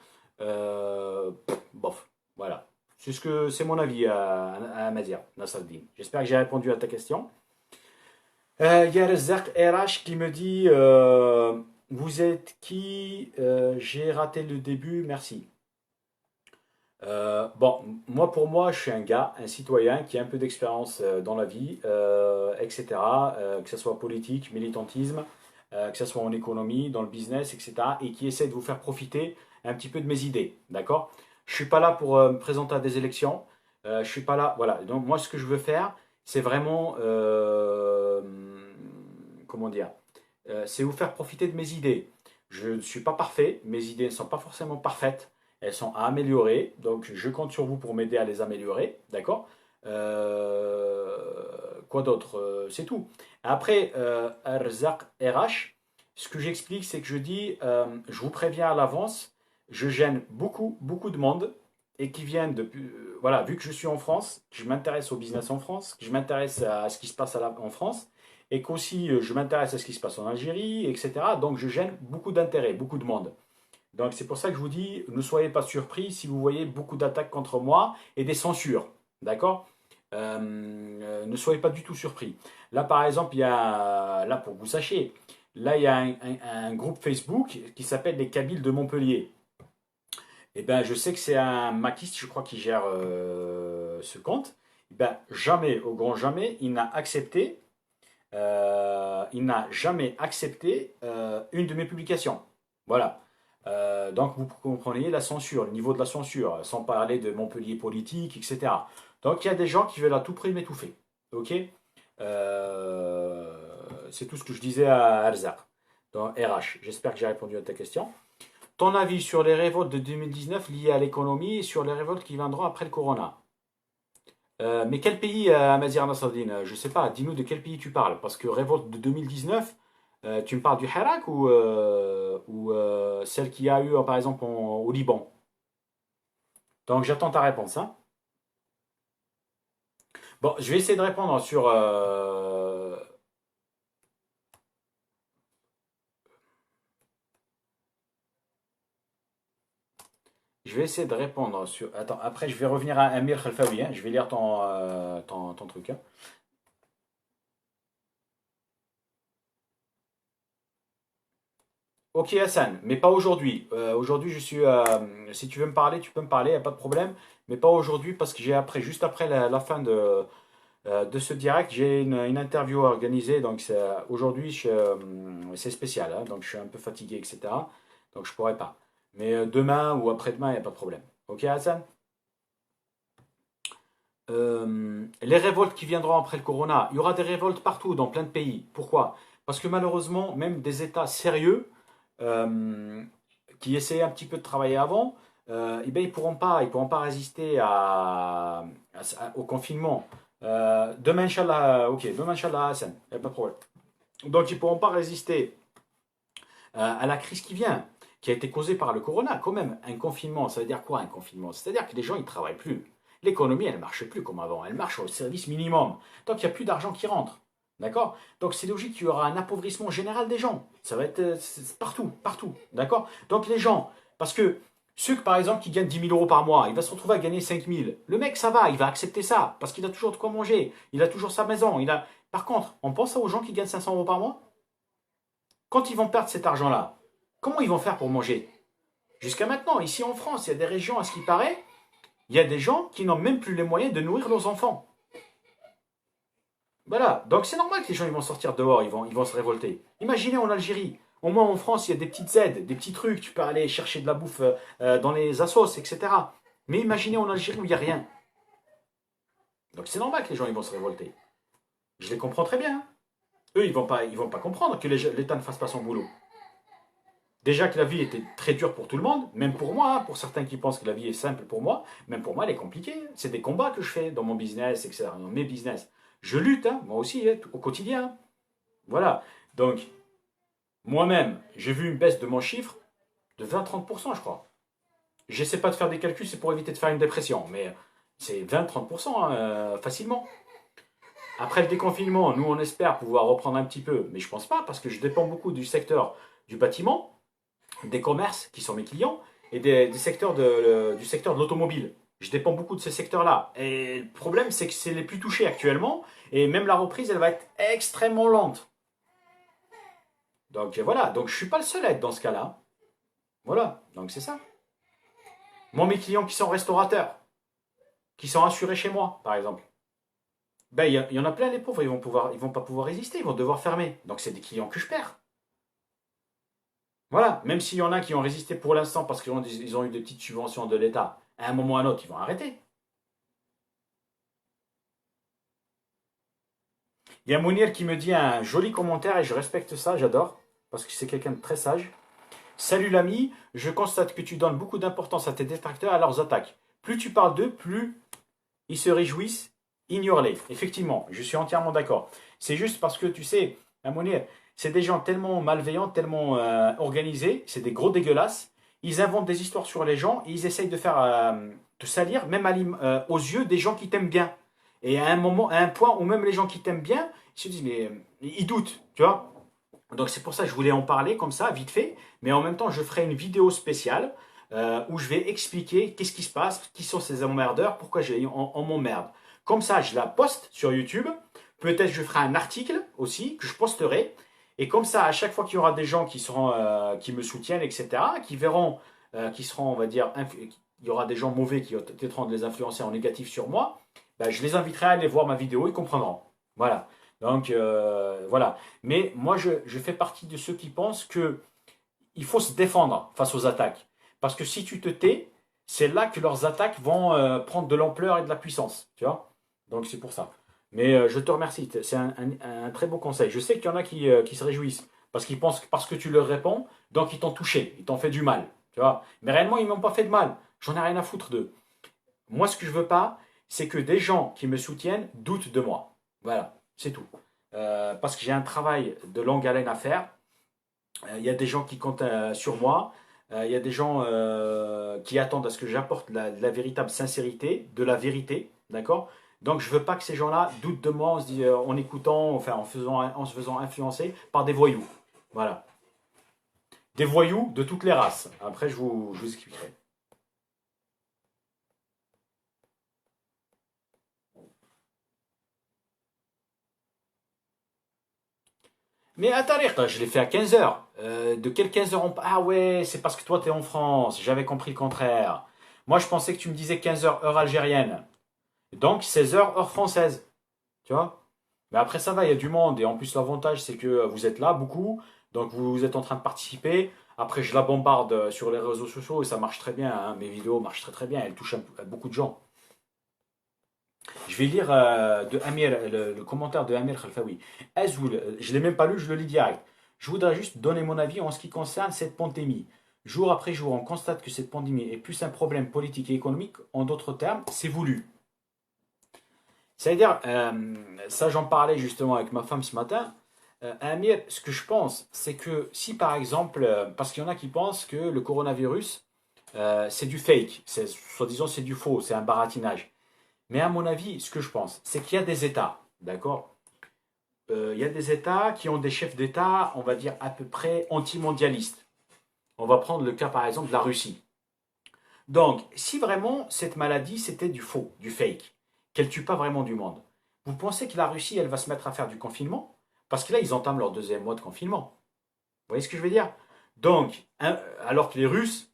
S2: Bof, voilà. C'est mon avis à Mazir, Nassaddin. J'espère que j'ai répondu à ta question. Il y a Razak RH qui me dit vous êtes qui? J'ai raté le début, merci. Bon, moi pour moi, je suis un gars, un citoyen qui a un peu d'expérience dans la vie, etc. Que ce soit politique, militantisme, que ce soit en économie, dans le business, etc. Et qui essaie de vous faire profiter un petit peu de mes idées, d'accord? Je suis pas là pour me présenter à des élections. Je suis pas là, voilà. Donc moi, ce que je veux faire, c'est vraiment, comment dire, c'est vous faire profiter de mes idées. Je ne suis pas parfait, mes idées ne sont pas forcément parfaites, elles sont à améliorer, donc je compte sur vous pour m'aider à les améliorer, d'accord. Quoi d'autre? C'est tout. Après, Arzak RH, ce que j'explique, c'est que je dis, je vous préviens à l'avance, je gêne beaucoup, beaucoup de monde et qui viennent de... voilà, vu que je suis en France, que je m'intéresse au business en France, que je m'intéresse à ce qui se passe en France, et qu'aussi je m'intéresse à ce qui se passe en Algérie, etc. Donc je gêne beaucoup d'intérêt, beaucoup de monde. Donc c'est pour ça que je vous dis, ne soyez pas surpris si vous voyez beaucoup d'attaques contre moi et des censures. D'accord? Ne soyez pas du tout surpris. Là par exemple, il y a, là pour que vous sachiez, là il y a un groupe Facebook qui s'appelle les Kabyles de Montpellier. Eh ben, je sais que c'est un maquiste, je crois, qui gère ce compte. Eh ben, jamais, au grand jamais, il n'a jamais accepté une de mes publications. Voilà. Donc vous comprenez la censure, le niveau de la censure, sans parler de Montpellier politique, etc. Donc il y a des gens qui veulent à tout prix m'étouffer. Ok. C'est tout ce que je disais à Alzar dans RH. J'espère que j'ai répondu à ta question. Ton avis sur les révoltes de 2019 liées à l'économie et sur les révoltes qui viendront après le corona. Mais quel pays, Amazir Nasruddin? Je ne sais pas, dis-nous de quel pays tu parles. Parce que révolte de 2019, tu me parles du Hirak ou celle qu'il y a eu par exemple au Liban. Donc j'attends ta réponse. Hein. Bon, je vais essayer de répondre sur... je vais essayer de répondre sur... Attends, après je vais revenir à Amir Khalfaoui. Hein. Je vais lire ton truc. Hein. Ok Hassan, mais pas aujourd'hui. Aujourd'hui, je suis. Si tu veux me parler, tu peux me parler, y a pas de problème. Mais pas aujourd'hui parce que j'ai après, juste après la fin de ce direct, j'ai une interview à organiser. Donc aujourd'hui, c'est spécial. Hein, donc je suis un peu fatigué, etc. Donc je pourrais pas. Mais demain ou après-demain, il n'y a pas de problème. Ok Hassan? Les révoltes qui viendront après le corona, il y aura des révoltes partout dans plein de pays. Pourquoi? Parce que malheureusement, même des États sérieux euh, qui essayaient un petit peu de travailler avant, eh ben, ils pourront pas résister au confinement. Demain, Inch'Allah, ok, demain, Inch'Allah, Hassan, il n'y a pas de problème. Donc, ils ne pourront pas résister à la crise qui vient, qui a été causée par le corona. Quand même, un confinement, ça veut dire quoi un confinement? C'est-à-dire que les gens, ils ne travaillent plus. L'économie, elle ne marche plus comme avant. Elle marche au service minimum. Donc, il n'y a plus d'argent qui rentre. D'accord? Donc, c'est logique qu'il y aura un appauvrissement général des gens. Ça va être partout, partout. D'accord? Donc, les gens, parce que ceux, par exemple, qui gagnent 10 000 euros par mois, il va se retrouver à gagner 5 000. Le mec, ça va, il va accepter ça, parce qu'il a toujours de quoi manger. Il a toujours sa maison. Par contre, on pense aux gens qui gagnent 500 euros par mois? Quand ils vont perdre cet argent-là, comment ils vont faire pour manger? Jusqu'à maintenant, ici en France, il y a des régions, à ce qui paraît, il y a des gens qui n'ont même plus les moyens de nourrir leurs enfants. Voilà, donc c'est normal que les gens ils vont sortir dehors, ils vont se révolter. Imaginez en Algérie, au moins en France, il y a des petites aides, des petits trucs, tu peux aller chercher de la bouffe dans les assos, etc. Mais imaginez en Algérie où il n'y a rien. Donc c'est normal que les gens ils vont se révolter. Je les comprends très bien. Hein. Eux, ils vont pas comprendre que l'État ne fasse pas son boulot. Déjà que la vie était très dure pour tout le monde, même pour moi, hein, pour certains qui pensent que la vie est simple pour moi, même pour moi elle est compliquée. C'est des combats que je fais dans mon business, etc. Dans mes business. Je lutte, hein, moi aussi, hein, au quotidien. Voilà. Donc, moi-même, j'ai vu une baisse de mon chiffre de 20-30%, je crois. J'essaie pas de faire des calculs, c'est pour éviter de faire une dépression, mais c'est 20-30% hein, facilement. Après le déconfinement, nous on espère pouvoir reprendre un petit peu, mais je pense pas parce que je dépends beaucoup du secteur du bâtiment, des commerces qui sont mes clients et des secteurs du secteur de l'automobile. Je dépends beaucoup de ces secteurs-là. Et le problème, c'est que c'est les plus touchés actuellement. Et même la reprise, elle va être extrêmement lente. Donc voilà, donc je ne suis pas le seul à être dans ce cas-là. Voilà, donc c'est ça. Moi, mes clients qui sont restaurateurs, qui sont assurés chez moi, par exemple, ben il y en a plein les pauvres, ils vont pas pouvoir résister, ils vont devoir fermer. Donc c'est des clients que je perds. Voilà, même s'il y en a qui ont résisté pour l'instant parce qu'ils ont eu des petites subventions de l'État, à un moment ou à un autre, ils vont arrêter. Il y a Mounir qui me dit un joli commentaire et je respecte ça, j'adore, parce que c'est quelqu'un de très sage. Salut l'ami, je constate que tu donnes beaucoup d'importance à tes détracteurs et à leurs attaques. Plus tu parles d'eux, plus ils se réjouissent ignore-les. Effectivement, je suis entièrement d'accord. C'est juste parce que, tu sais, à Mounir, c'est des gens tellement malveillants, tellement organisés, c'est des gros dégueulasses. Ils inventent des histoires sur les gens et ils essayent de faire, de salir, même aux yeux des gens qui t'aiment bien. Et à un moment, à un point où même les gens qui t'aiment bien, ils se disent, mais ils doutent, tu vois. Donc c'est pour ça que je voulais en parler comme ça, vite fait. Mais en même temps, je ferai une vidéo spéciale où je vais expliquer qu'est-ce qui se passe, qui sont ces emmerdeurs, pourquoi on m'emmerde. Comme ça, je la poste sur YouTube. Peut-être je ferai un article aussi que je posterai. Et comme ça, à chaque fois qu'il y aura des gens qui seront, qui me soutiennent, etc., qui verront, qui seront, on va dire, il y aura des gens mauvais qui tenteront de les influencer en négatif sur moi, ben, je les inviterai à aller voir ma vidéo, ils comprendront. Voilà. Donc, voilà. Mais moi, je fais partie de ceux qui pensent que il faut se défendre face aux attaques. Parce que si tu te tais, c'est là que leurs attaques vont prendre de l'ampleur et de la puissance. Tu vois. Donc, c'est pour ça. Mais je te remercie. C'est un très beau conseil. Je sais qu'il y en a qui se réjouissent. Parce qu'ils pensent que parce que tu leur réponds, donc ils t'ont touché, ils t'ont fait du mal. Tu vois. Mais réellement, ils m'ont pas fait de mal. J'en ai rien à foutre d'eux. Moi, ce que je veux pas, c'est que des gens qui me soutiennent doutent de moi. Voilà, c'est tout. Parce que j'ai un travail de longue haleine à faire. Il y a des gens qui comptent sur moi. Il y a des gens qui attendent à ce que j'apporte la véritable sincérité, de la vérité. D'accord. Donc, je veux pas que ces gens-là doutent de moi en écoutant, enfin, en se faisant influencer par des voyous. Voilà. Des voyous de toutes les races. Après, je vous expliquerai. Mais à Tariq, je l'ai fait à 15 heures. De quelles 15 heures on... Ah ouais, c'est parce que toi, tu es en France. J'avais compris le contraire. Moi, je pensais que tu me disais 15 heures heure algérienne. Donc, 16 heures heure française. Tu vois. Mais après, ça va, il y a du monde. Et en plus, l'avantage, c'est que vous êtes là, beaucoup. Donc, vous êtes en train de participer. Après, je la bombarde sur les réseaux sociaux et ça marche très bien, hein. Mes vidéos marchent très très bien. Elles touchent beaucoup de gens. Je vais lire de Amir, le commentaire de Amir Khalfaoui. Azoul, je ne l'ai même pas lu, je le lis direct. Je voudrais juste donner mon avis en ce qui concerne cette pandémie. Jour après jour, on constate que cette pandémie est plus un problème politique et économique. En d'autres termes, c'est voulu. C'est-à-dire, ça j'en parlais justement avec ma femme ce matin. Amir, ce que je pense, c'est que si par exemple, parce qu'il y en a qui pensent que le coronavirus, c'est du fake, soi-disant c'est du faux, c'est un baratinage. Mais à mon avis, ce que je pense, c'est qu'il y a des États, d'accord. Il y a des États qui ont des chefs d'État, on va dire, à peu près anti-mondialistes. On va prendre le cas, par exemple, de la Russie. Donc, si vraiment cette maladie, c'était du faux, du fake, qu'elle tue pas vraiment du monde, vous pensez que la Russie, elle va se mettre à faire du confinement? Parce que là, ils entament leur deuxième mois de confinement. Vous voyez ce que je veux dire? Donc, alors que les Russes,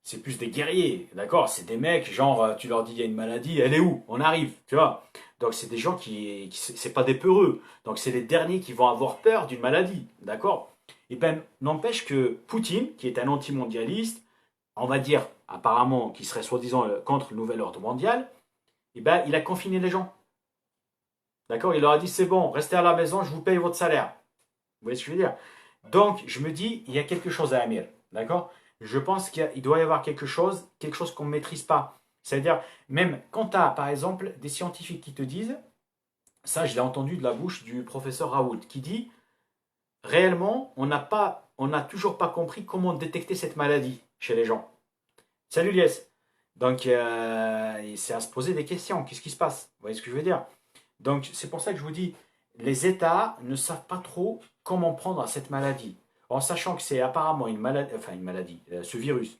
S2: c'est plus des guerriers, d'accord? C'est des mecs, genre, tu leur dis, il y a une maladie, elle est où? On arrive, tu vois? Donc, c'est des gens c'est pas des peureux. Donc, c'est les derniers qui vont avoir peur d'une maladie, d'accord? Et ben, n'empêche que Poutine, qui est un antimondialiste, on va dire, apparemment, qui serait soi-disant contre le nouvel ordre mondial, et ben, il a confiné les gens. D'accord? Il leur a dit, c'est bon, restez à la maison, je vous paye votre salaire. Vous voyez ce que je veux dire? Donc, je me dis, il y a quelque chose à Amir. D'accord? Je pense qu'il doit y avoir quelque chose qu'on ne maîtrise pas. C'est-à-dire, même quand tu as, par exemple, des scientifiques qui te disent, ça, je l'ai entendu de la bouche du professeur Raoult, qui dit, réellement, on n'a toujours pas compris comment détecter cette maladie chez les gens. Salut Lies. Donc, c'est à se poser des questions. Qu'est-ce qui se passe? Vous voyez ce que je veux dire? Donc, c'est pour ça que je vous dis, les États ne savent pas trop comment prendre à cette maladie. En sachant que c'est apparemment une maladie, ce virus.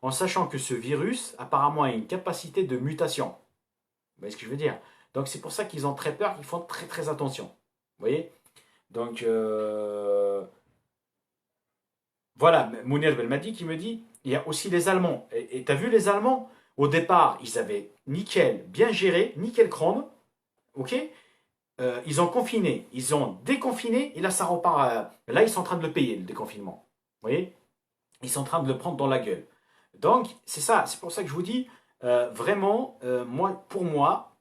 S2: En sachant que ce virus, apparemment, a une capacité de mutation. Vous voyez ce que je veux dire? Donc, c'est pour ça qu'ils ont très peur, qu'ils font très très attention. Vous voyez? Donc, voilà, Mounir Belmadi qui me dit, il y a aussi les Allemands. Et tu as vu les Allemands? Au départ, ils avaient nickel, bien géré, nickel chrome. Ok? Ils ont confiné, ils ont déconfiné, et là ça repart. Là, ils sont en train de le payer, le déconfinement. Vous voyez? Ils sont en train de le prendre dans la gueule. Donc, c'est ça, c'est pour ça que je vous dis, vraiment, pour moi,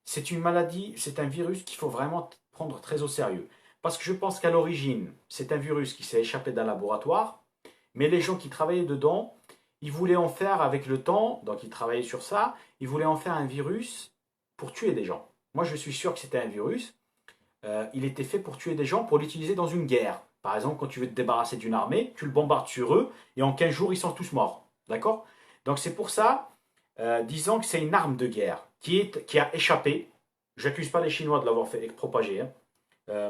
S2: c'est une maladie, c'est un virus qu'il faut vraiment prendre très au sérieux. Parce que je pense qu'à l'origine, c'est un virus qui s'est échappé d'un laboratoire, mais les gens qui travaillaient dedans, ils voulaient en faire avec le temps, donc ils travaillaient sur ça, ils voulaient en faire un virus pour tuer des gens. Moi, je suis sûr que c'était un virus. Il était fait pour tuer des gens, pour l'utiliser dans une guerre. Par exemple, quand tu veux te débarrasser d'une armée, tu le bombardes sur eux et en 15 jours, ils sont tous morts. D'accord? Donc c'est pour ça, disons que c'est une arme de guerre qui a échappé. J'accuse pas les Chinois de l'avoir fait propager, hein.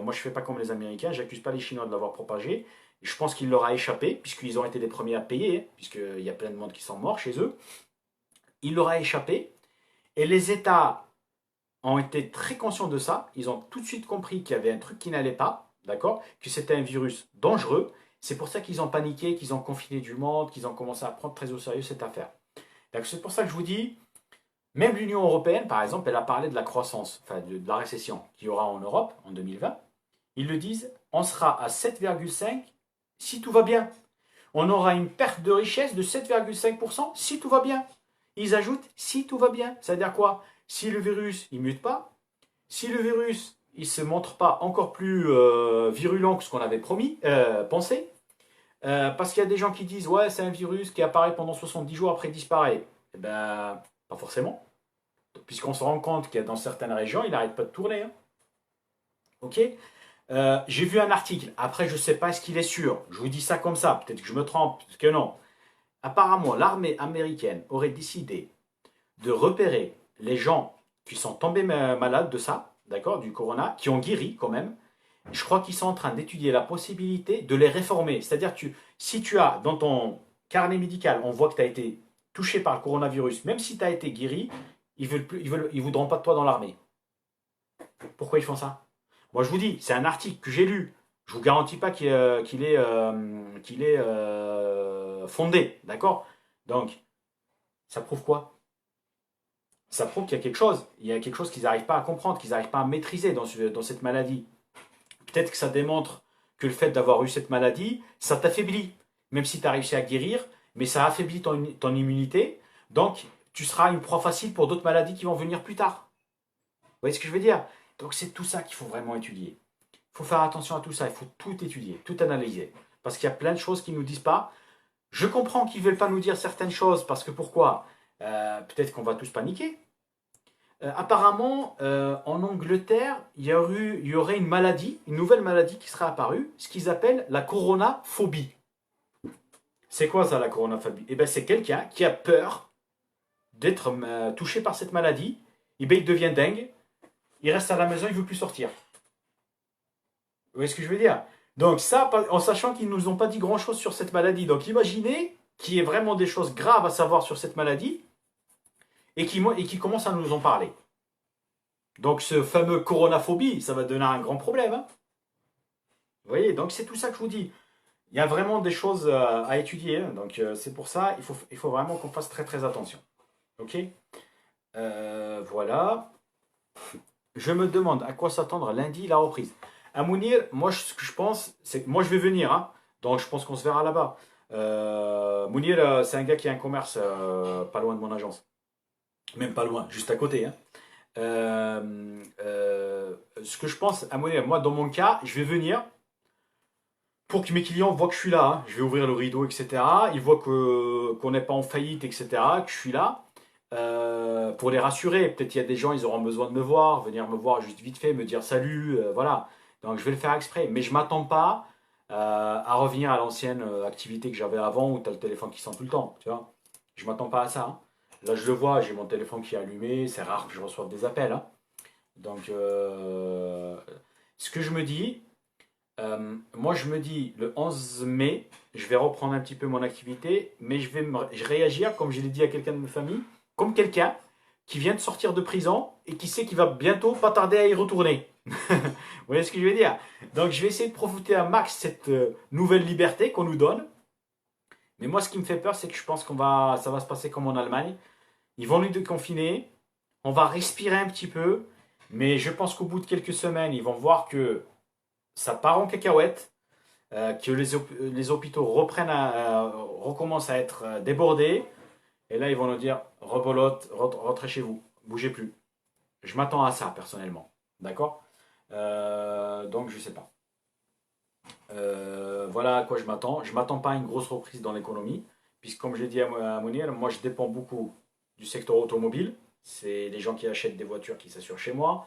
S2: Moi, je ne fais pas comme les Américains, j'accuse pas les Chinois de l'avoir propagé. Je pense qu'il leur a échappé, puisqu'ils ont été les premiers à payer, hein, puisqu'il y a plein de monde qui sont morts chez eux. Il leur a échappé, et les États ont été très conscients de ça. Ils ont tout de suite compris qu'il y avait un truc qui n'allait pas, d'accord, que c'était un virus dangereux. C'est pour ça qu'ils ont paniqué, qu'ils ont confiné du monde, qu'ils ont commencé à prendre très au sérieux cette affaire. Donc c'est pour ça que je vous dis, même l'Union européenne, par exemple, elle a parlé de la croissance, enfin de la récession qu'il y aura en Europe en 2020. Ils le disent, on sera à 7,5 si tout va bien. On aura une perte de richesse de 7,5% si tout va bien. Ils ajoutent si tout va bien. C'est-à-dire quoi? Si le virus il mute pas, si le virus il se montre pas encore plus virulent que ce qu'on avait promis, pensé, parce qu'il y a des gens qui disent ouais c'est un virus qui apparaît pendant 70 jours après il disparaît. Eh ben pas forcément, puisqu'on se rend compte qu'il y a dans certaines régions il n'arrête pas de tourner, hein. Ok. J'ai vu un article. Après, je ne sais pas ce qu'il est sûr. Je vous dis ça comme ça. Peut-être que je me trompe. Peut-être que non. Apparemment, l'armée américaine aurait décidé de repérer les gens qui sont tombés malades de ça, d'accord, du corona, qui ont guéri quand même. Je crois qu'ils sont en train d'étudier la possibilité de les réformer. C'est-à-dire que si tu as dans ton carnet médical, on voit que tu as été touché par le coronavirus, même si tu as été guéri, ils voudront pas de toi dans l'armée. Pourquoi ils font ça? Moi, je vous dis, c'est un article que j'ai lu. Je vous garantis pas qu'il est fondé, d'accord? Donc, ça prouve quoi? Ça prouve qu'il y a quelque chose. Il y a quelque chose qu'ils n'arrivent pas à comprendre, qu'ils n'arrivent pas à maîtriser dans cette maladie. Peut-être que ça démontre que le fait d'avoir eu cette maladie, ça t'affaiblit. Même si tu as réussi à guérir, mais ça affaiblit ton immunité. Donc, tu seras une proie facile pour d'autres maladies qui vont venir plus tard. Vous voyez ce que je veux dire? Donc, c'est tout ça qu'il faut vraiment étudier. Il faut faire attention à tout ça, il faut tout étudier, tout analyser. Parce qu'il y a plein de choses qu'ils ne nous disent pas. Je comprends qu'ils ne veulent pas nous dire certaines choses, parce que pourquoi? Peut-être qu'on va tous paniquer. Apparemment, en Angleterre, il y aurait une maladie, une nouvelle maladie qui serait apparue, ce qu'ils appellent la coronaphobie. C'est quoi ça, la coronaphobie? Eh bien, c'est quelqu'un qui a peur d'être touché par cette maladie. Eh bien, il devient dingue, il reste à la maison, il ne veut plus sortir. Vous voyez ce que je veux dire? Donc ça, en sachant qu'ils ne nous ont pas dit grand-chose sur cette maladie. Donc imaginez qu'il y ait vraiment des choses graves à savoir sur cette maladie et qui commencent à nous en parler. Donc ce fameux coronaphobie, ça va donner un grand problème, hein. Vous voyez, donc c'est tout ça que je vous dis. Il y a vraiment des choses à étudier, hein. Donc c'est pour ça, il faut vraiment qu'on fasse très très attention. Ok. Voilà. Je me demande à quoi s'attendre lundi, la reprise. À Mounir, moi, ce que je pense, c'est que moi, je vais venir, hein. Donc, je pense qu'on se verra là-bas. Mounir, c'est un gars qui a un commerce pas loin de mon agence. Même pas loin, juste à côté, hein. Ce que je pense à Mounir, moi, dans mon cas, je vais venir pour que mes clients voient que je suis là, hein. Je vais ouvrir le rideau, etc. Ils voient qu'on n'est pas en faillite, etc. Que je suis là. Pour les rassurer. Peut-être il y a des gens, ils auront besoin de me voir, venir me voir juste vite fait, me dire salut, voilà. Donc je vais le faire exprès. Mais je ne m'attends pas à revenir à l'ancienne activité que j'avais avant où tu as le téléphone qui sonne tout le temps. Tu vois, je ne m'attends pas à ça, hein. Là, je le vois, j'ai mon téléphone qui est allumé. C'est rare que je reçoive des appels, hein. Donc, ce que je me dis, moi, je me dis le 11 mai, je vais reprendre un petit peu mon activité, mais je réagir, comme je l'ai dit à quelqu'un de ma famille, comme quelqu'un qui vient de sortir de prison et qui sait qu'il va bientôt pas tarder à y retourner. Vous voyez ce que je veux dire? Donc, je vais essayer de profiter à max cette nouvelle liberté qu'on nous donne. Mais moi, ce qui me fait peur, c'est que je pense ça va se passer comme en Allemagne. Ils vont nous déconfiner, on va respirer un petit peu, mais je pense qu'au bout de quelques semaines, ils vont voir que ça part en cacahuète, que les hôpitaux recommencent à être débordés. Et là, ils vont nous dire, rebolote, rentrez chez vous, bougez plus. Je m'attends à ça, personnellement. D'accord. Donc, je sais pas. Voilà à quoi je m'attends. Je m'attends pas à une grosse reprise dans l'économie, puisque comme je l'ai dit à Mounir, moi, je dépends beaucoup du secteur automobile. c'est les gens qui achètent des voitures qui s'assurent chez moi,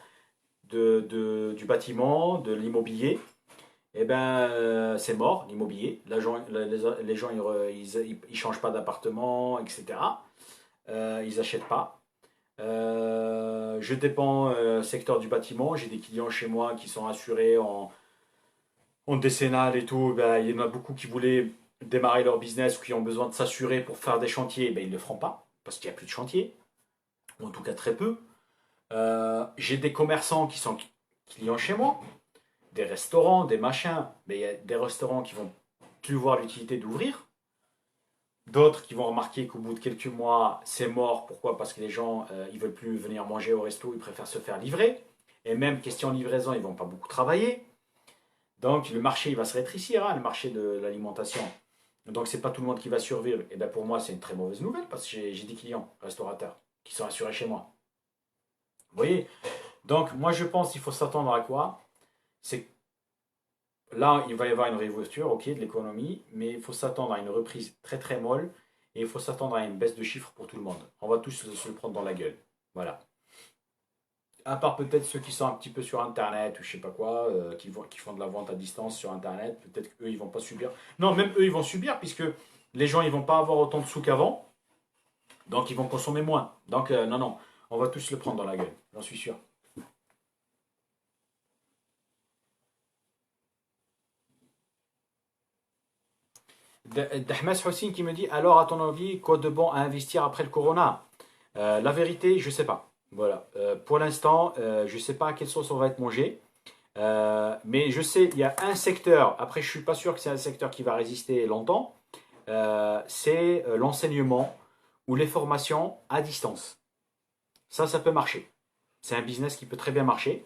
S2: du bâtiment, de l'immobilier. Eh ben, c'est mort, l'immobilier. Les gens, ils changent pas d'appartement, etc. Ils achètent pas. Je dépends secteur du bâtiment. J'ai des clients chez moi qui sont assurés en décennale et tout. Ben, il y en a beaucoup qui voulaient démarrer leur business ou qui ont besoin de s'assurer pour faire des chantiers. Ben, ils ne le feront pas parce qu'il n'y a plus de chantier, ou en tout cas très peu. J'ai des commerçants qui sont clients chez moi, des restaurants, des machins. Mais il y a des restaurants qui vont plus voir l'utilité d'ouvrir. D'autres qui vont remarquer qu'au bout de quelques mois, c'est mort. Pourquoi? Parce que les gens, ils veulent plus venir manger au resto, ils préfèrent se faire livrer. Et même question livraison, ils vont pas beaucoup travailler. Donc le marché, il va se rétrécir, hein, le marché de l'alimentation. Donc c'est pas tout le monde qui va survivre. Et bien pour moi, c'est une très mauvaise nouvelle parce que j'ai des clients restaurateurs qui sont assurés chez moi. Vous voyez? Donc moi je pense qu'il faut s'attendre à quoi? C'est là, il va y avoir une réouverture, ok, de l'économie, mais il faut s'attendre à une reprise très très molle et il faut s'attendre à une baisse de chiffres pour tout le monde. On va tous se le prendre dans la gueule. Voilà. À part peut-être ceux qui sont un petit peu sur Internet ou je sais pas quoi, qui font de la vente à distance sur Internet, peut-être qu'eux ils vont pas subir. Non, même eux ils vont subir puisque les gens ils vont pas avoir autant de sous qu'avant, donc ils vont consommer moins. Donc non, non, on va tous le prendre dans la gueule, j'en suis sûr. Dahmas Hossein qui me dit alors à ton avis quoi de bon à investir après le corona? La vérité je sais pas. Voilà. Pour l'instant je sais pas à quelle sauce on va être mangé. Mais je sais il y a un secteur. Après je suis pas sûr que c'est un secteur qui va résister longtemps. C'est l'enseignement ou les formations à distance. Ça peut marcher. C'est un business qui peut très bien marcher.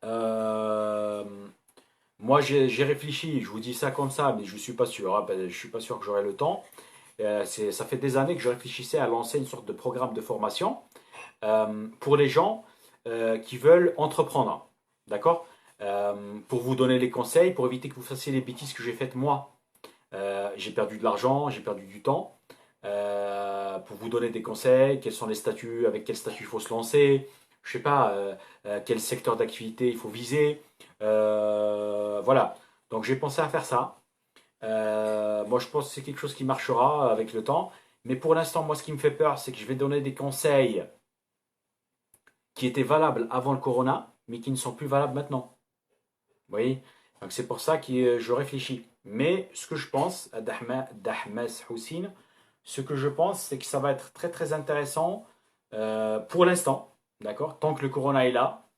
S2: Euh, Moi, j'ai réfléchi, je vous dis ça comme ça, mais je ne suis pas sûr. Hein, je ne suis pas sûr que j'aurai le temps. Ça fait des années que je réfléchissais à lancer une sorte de programme de formation pour les gens qui veulent entreprendre. D'accord? Pour vous donner les conseils, pour éviter que vous fassiez les bêtises que j'ai faites moi. J'ai perdu de l'argent, j'ai perdu du temps. Pour vous donner des conseils, quels sont les statuts, avec quel statut il faut se lancer, je sais pas, quel secteur d'activité il faut viser. Voilà. Donc j'ai pensé à faire ça. Moi je pense que c'est quelque chose qui marchera avec le temps. Mais pour l'instant, moi ce qui me fait peur, c'est que je vais donner des conseils qui étaient valables avant le corona, mais qui ne sont plus valables maintenant. Vous voyez? Donc c'est pour ça que je réfléchis. Mais ce que je pense, à Dahmas Houssine, ce que je pense, c'est que ça va être très très intéressant pour l'instant, d'accord? Tant que le corona est là,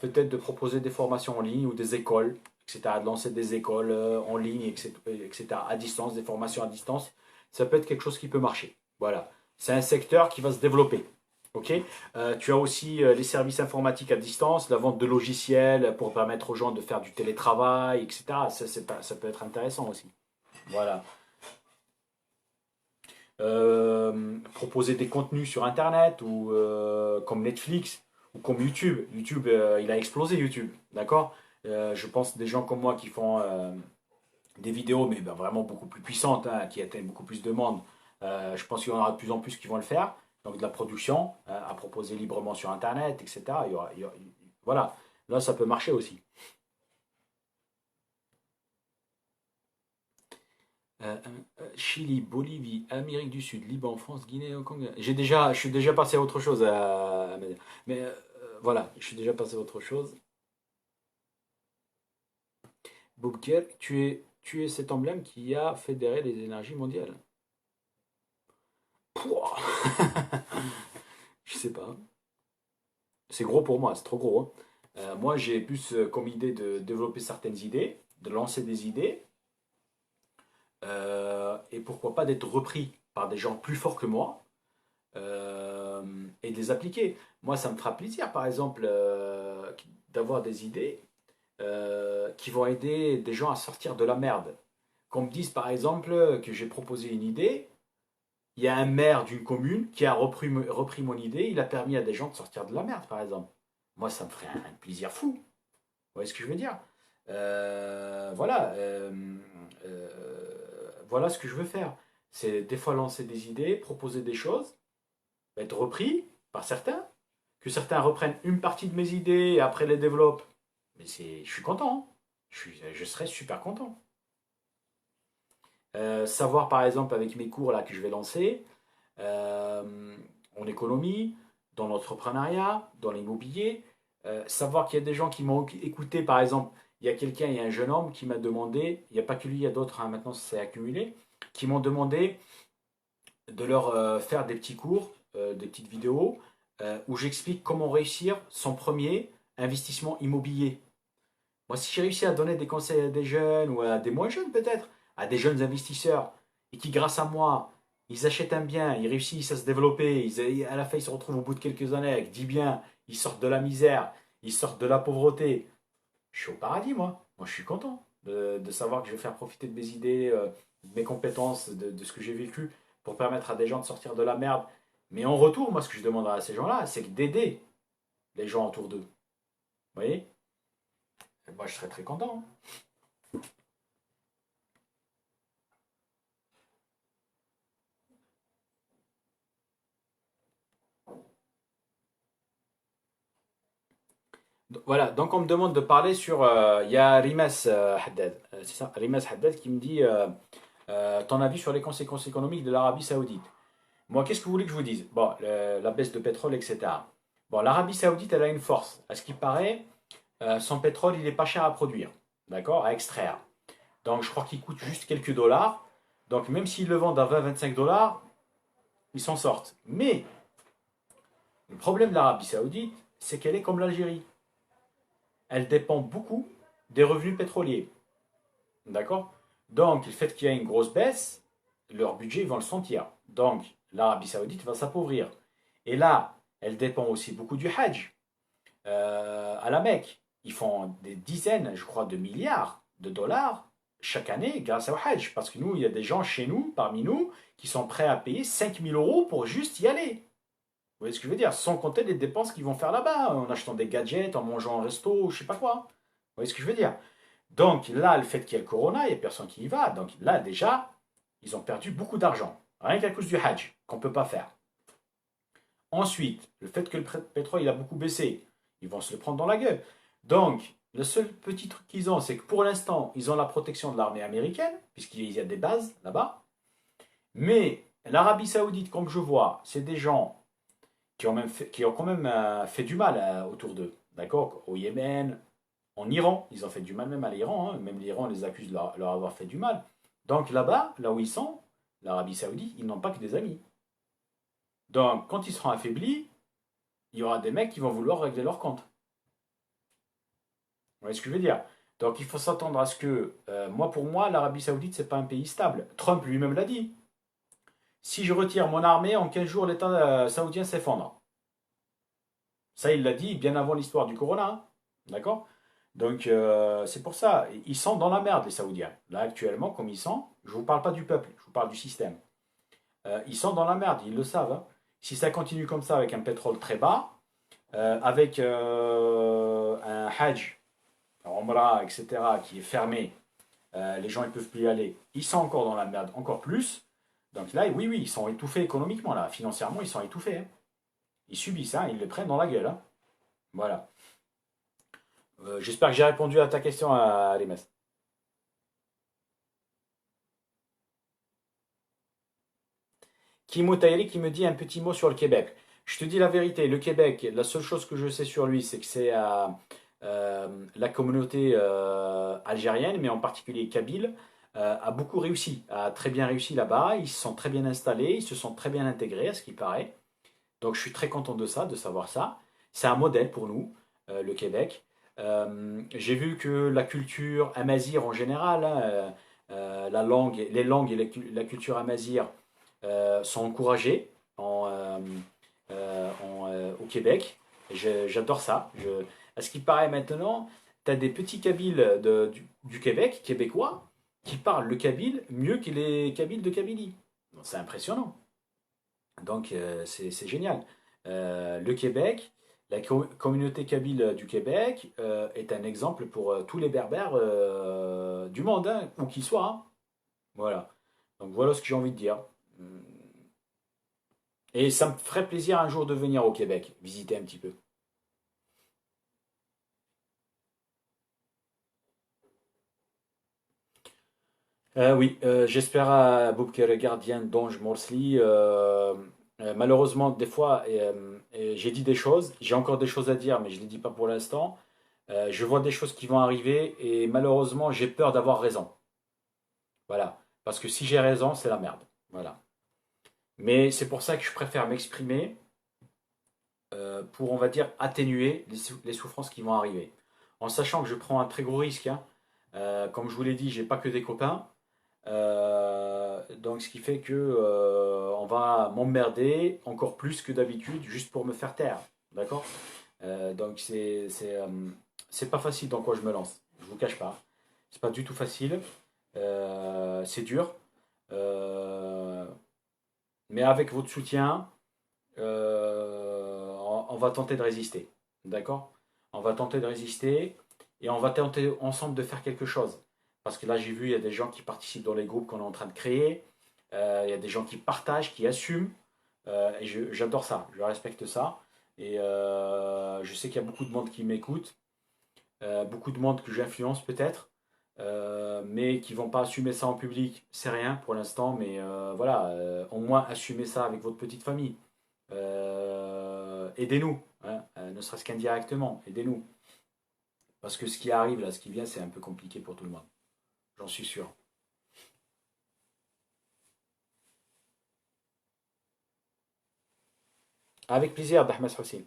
S2: peut-être de proposer des formations en ligne ou des écoles, etc. De lancer des écoles en ligne, etc. À distance, des formations à distance. Ça peut être quelque chose qui peut marcher. Voilà. C'est un secteur qui va se développer. Ok. Tu as aussi les services informatiques à distance, la vente de logiciels pour permettre aux gens de faire du télétravail, etc. Ça peut être intéressant aussi. Voilà. Proposer des contenus sur Internet ou comme Netflix ou comme YouTube. YouTube, il a explosé YouTube, d'accord? Je pense des gens comme moi qui font des vidéos, mais ben, vraiment beaucoup plus puissantes, hein, qui atteignent beaucoup plus de monde. Je pense qu'il y en aura de plus en plus qui vont le faire. Donc de la production à proposer librement sur Internet, etc. Voilà, là ça peut marcher aussi. Euh, Chili, Bolivie, Amérique du Sud, Liban, France, Guinée, Hong Kong. Je suis déjà passé à autre chose. Mais voilà, je suis déjà passé à autre chose. Bob Kerr, tu es cet emblème qui a fédéré les énergies mondiales. Pouah. Je sais pas. C'est gros pour moi, c'est trop gros, hein. Moi, j'ai plus comme idée de développer certaines idées, de lancer des idées, et pourquoi pas d'être repris par des gens plus forts que moi, et de les appliquer. Moi, ça me fera plaisir, par exemple, d'avoir des idées qui vont aider des gens à sortir de la merde. Qu'on me dise, par exemple, que j'ai proposé une idée, il y a un maire d'une commune qui a repris mon idée, il a permis à des gens de sortir de la merde, par exemple. Moi, ça me ferait un plaisir fou. Vous voyez ce que je veux dire? Voilà. Voilà ce que je veux faire. C'est des fois lancer des idées, proposer des choses, va être repris par certains, que certains reprennent une partie de mes idées et après les développent. Mais je suis content, hein. Je serais super content. Savoir par exemple avec mes cours là que je vais lancer, euh, en économie, dans l'entrepreneuriat, dans l'immobilier, savoir qu'il y a des gens qui m'ont écouté par exemple, il y a un jeune homme qui m'a demandé, il n'y a pas que lui, il y a d'autres, hein, maintenant c'est accumulé, qui m'ont demandé de leur faire des petits cours, des petites vidéos, où j'explique comment réussir son premier investissement immobilier. Moi, si j'ai réussi à donner des conseils à des jeunes ou à des moins jeunes peut-être, à des jeunes investisseurs, et qui grâce à moi, ils achètent un bien, ils réussissent à se développer, à la fin ils se retrouvent au bout de quelques années avec 10 biens, ils sortent de la misère, ils sortent de la pauvreté. Je suis au paradis, moi. Moi, je suis content de savoir que je vais faire profiter de mes idées, de mes compétences, de ce que j'ai vécu pour permettre à des gens de sortir de la merde. Mais en retour, moi, ce que je demanderai à ces gens-là, c'est d'aider les gens autour d'eux. Vous voyez? Et moi, je serais très content, hein. Voilà, donc on me demande de parler sur. Il y a Rimas Haddad, c'est ça, Rimas Haddad qui me dit ton avis sur les conséquences économiques de l'Arabie Saoudite. Moi, qu'est-ce que vous voulez que je vous dise? Bon, la baisse de pétrole, etc. Bon, l'Arabie Saoudite, elle a une force. À ce qui paraît, son pétrole, il n'est pas cher à produire, d'accord, à extraire. Donc, je crois qu'il coûte juste quelques dollars. Donc, même s'ils le vendent à 20-25 dollars, ils s'en sortent. Mais le problème de l'Arabie Saoudite, c'est qu'elle est comme l'Algérie. Elle dépend beaucoup des revenus pétroliers. D'accord? Donc, le fait qu'il y ait une grosse baisse, leur budget, ils vont le sentir. Donc, l'Arabie Saoudite va s'appauvrir. Et là, elle dépend aussi beaucoup du Hajj. À la Mecque, ils font des dizaines, je crois, de milliards de dollars chaque année grâce au Hajj. Parce que nous, il y a des gens chez nous, parmi nous, qui sont prêts à payer 5 000 € pour juste y aller. Vous voyez ce que je veux dire? Sans compter les dépenses qu'ils vont faire là-bas, en achetant des gadgets, en mangeant un resto, je sais pas quoi. Vous voyez ce que je veux dire? Donc là, le fait qu'il y ait le corona, il n'y a personne qui y va. Donc là, déjà, ils ont perdu beaucoup d'argent. Rien qu'à cause du Hajj, qu'on ne peut pas faire. Ensuite, le fait que le pétrole il a beaucoup baissé, ils vont se le prendre dans la gueule. Donc, le seul petit truc qu'ils ont, c'est que pour l'instant, ils ont la protection de l'armée américaine, puisqu'il y a des bases là-bas. Mais l'Arabie Saoudite, comme je vois, c'est des gens qui ont quand même fait du mal autour d'eux. D'accord? Au Yémen, en Iran, ils ont fait du mal même à l'Iran, hein. Même l'Iran les accuse de leur avoir fait du mal. Donc là-bas, là où ils sont, l'Arabie Saoudite, ils n'ont pas que des amis. Donc quand ils seront affaiblis, il y aura des mecs qui vont vouloir régler leur compte. Vous voyez ce que je veux dire? Donc il faut s'attendre à ce que, moi pour moi, l'Arabie Saoudite, c'est pas un pays stable. Trump lui-même l'a dit. Si je retire mon armée, en 15 jours, l'État saoudien s'effondre. Ça, il l'a dit bien avant l'histoire du Corona, hein. D'accord? Donc, c'est pour ça. Ils sont dans la merde, les Saoudiens. Là, actuellement, comme ils sont, je ne vous parle pas du peuple, je vous parle du système. Ils sont dans la merde, ils le savent, hein. Si ça continue comme ça, avec un pétrole très bas, avec un Hajj, un Umrah, etc., qui est fermé, les gens ne peuvent plus y aller, ils sont encore dans la merde, encore plus. Donc là, oui, oui, ils sont étouffés économiquement, là. Financièrement, ils sont étouffés, hein. Ils subissent, hein, ils le prennent dans la gueule, hein. Voilà. J'espère que j'ai répondu à ta question, Rimes. Kimo Tahiri qui me dit un petit mot sur le Québec. Je te dis la vérité, le Québec, la seule chose que je sais sur lui, c'est que c'est la communauté algérienne, mais en particulier kabyle, a beaucoup réussi, a très bien réussi là-bas. Ils se sont très bien installés, ils se sont très bien intégrés, à ce qui paraît. Donc je suis très content de ça, de savoir ça. C'est un modèle pour nous, le Québec. J'ai vu que la culture amazigh en général, hein, la langue, les langues et la culture amazigh sont encouragées au Québec. J'adore ça. À ce qui paraît maintenant, tu as des petits Kabyles du Québec, québécois, qui parlent le Kabyle mieux que les Kabyles de Kabylie. C'est impressionnant. Donc c'est génial. Le Québec, la communauté kabyle du Québec est un exemple pour tous les berbères du monde, hein, où qu'ils soient, hein. Voilà. Donc voilà ce que j'ai envie de dire. Et ça me ferait plaisir un jour de venir au Québec, visiter un petit peu. Oui, j'espère à Boubker Gardien d'Ange Morsli. Malheureusement, des fois, j'ai dit des choses, j'ai encore des choses à dire, mais je ne les dis pas pour l'instant. Je vois des choses qui vont arriver et malheureusement, j'ai peur d'avoir raison. Voilà. Parce que si j'ai raison, c'est la merde. Voilà. Mais c'est pour ça que je préfère m'exprimer pour, on va dire, atténuer les souffrances qui vont arriver. En sachant que je prends un très gros risque, hein. Comme je vous l'ai dit, j'ai pas que des copains. Donc ce qui fait que on va m'emmerder encore plus que d'habitude juste pour me faire taire. D'accord. Donc c'est pas facile dans quoi je me lance. Je vous cache pas. C'est pas du tout facile. C'est dur. Euh, mais avec votre soutien, on va tenter de résister. D'accord. On va tenter de résister et on va tenter ensemble de faire quelque chose. Parce que là, j'ai vu, il y a des gens qui participent dans les groupes qu'on est en train de créer. Il y a des gens qui partagent, qui assument. Et j'adore ça, je respecte ça. Et je sais qu'il y a beaucoup de monde qui m'écoute, beaucoup de monde que j'influence peut-être, mais qui vont pas assumer ça en public. C'est rien pour l'instant, mais voilà, au moins assumez ça avec votre petite famille. Aidez-nous, hein, ne serait-ce qu'indirectement, aidez-nous. Parce que ce qui arrive là, ce qui vient, c'est un peu compliqué pour tout le monde. J'en suis sûr. Avec plaisir, Dahmas Hossein.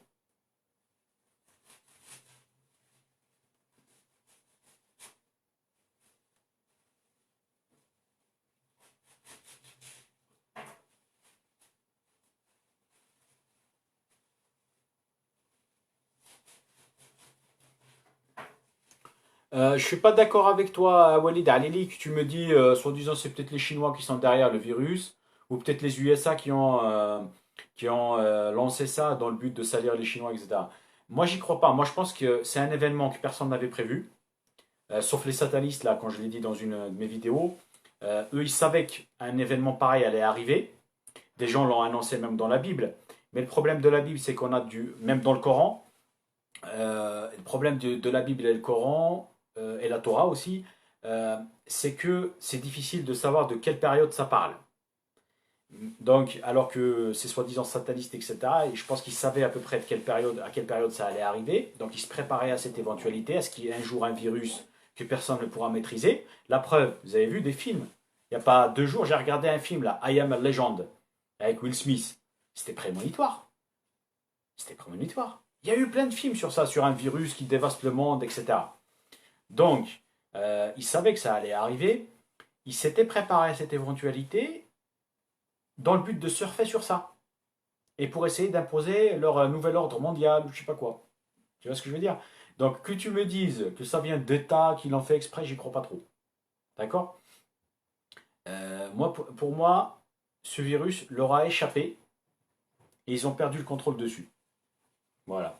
S2: Je suis pas d'accord avec toi, Walid Alili, que tu me dis, soi-disant, c'est peut-être les Chinois qui sont derrière le virus, ou peut-être les USA qui ont lancé ça dans le but de salir les Chinois, etc. Moi, j'y crois pas. Moi, je pense que c'est un événement que personne n'avait prévu, sauf les satanistes, là, quand je l'ai dit dans une de mes vidéos. Eux, ils savaient qu'un événement pareil allait arriver. Des gens l'ont annoncé même dans la Bible. Mais le problème de la Bible, c'est qu'on a même dans le Coran, le problème de la Bible et le Coran, et la Torah aussi, c'est que c'est difficile de savoir de quelle période ça parle. Donc, alors que c'est soi-disant sataniste, etc., et je pense qu'ils savaient à peu près à quelle période ça allait arriver. Donc, ils se préparaient à cette éventualité, à ce qu'il y ait un jour un virus que personne ne pourra maîtriser. La preuve, vous avez vu des films. Il n'y a pas 2 jours, j'ai regardé un film, là, I Am a Legend, avec Will Smith. C'était prémonitoire. C'était prémonitoire. Il y a eu plein de films sur ça, sur un virus qui dévaste le monde, etc. Donc, ils savaient que ça allait arriver. Ils s'étaient préparés à cette éventualité dans le but de surfer sur ça. Et pour essayer d'imposer leur nouvel ordre mondial, ou je sais pas quoi. Tu vois ce que je veux dire? Donc, que tu me dises que ça vient d'État, qu'ils l'ont fait exprès, j'y crois pas trop. D'accord. Moi, pour moi, ce virus leur a échappé et ils ont perdu le contrôle dessus. Voilà.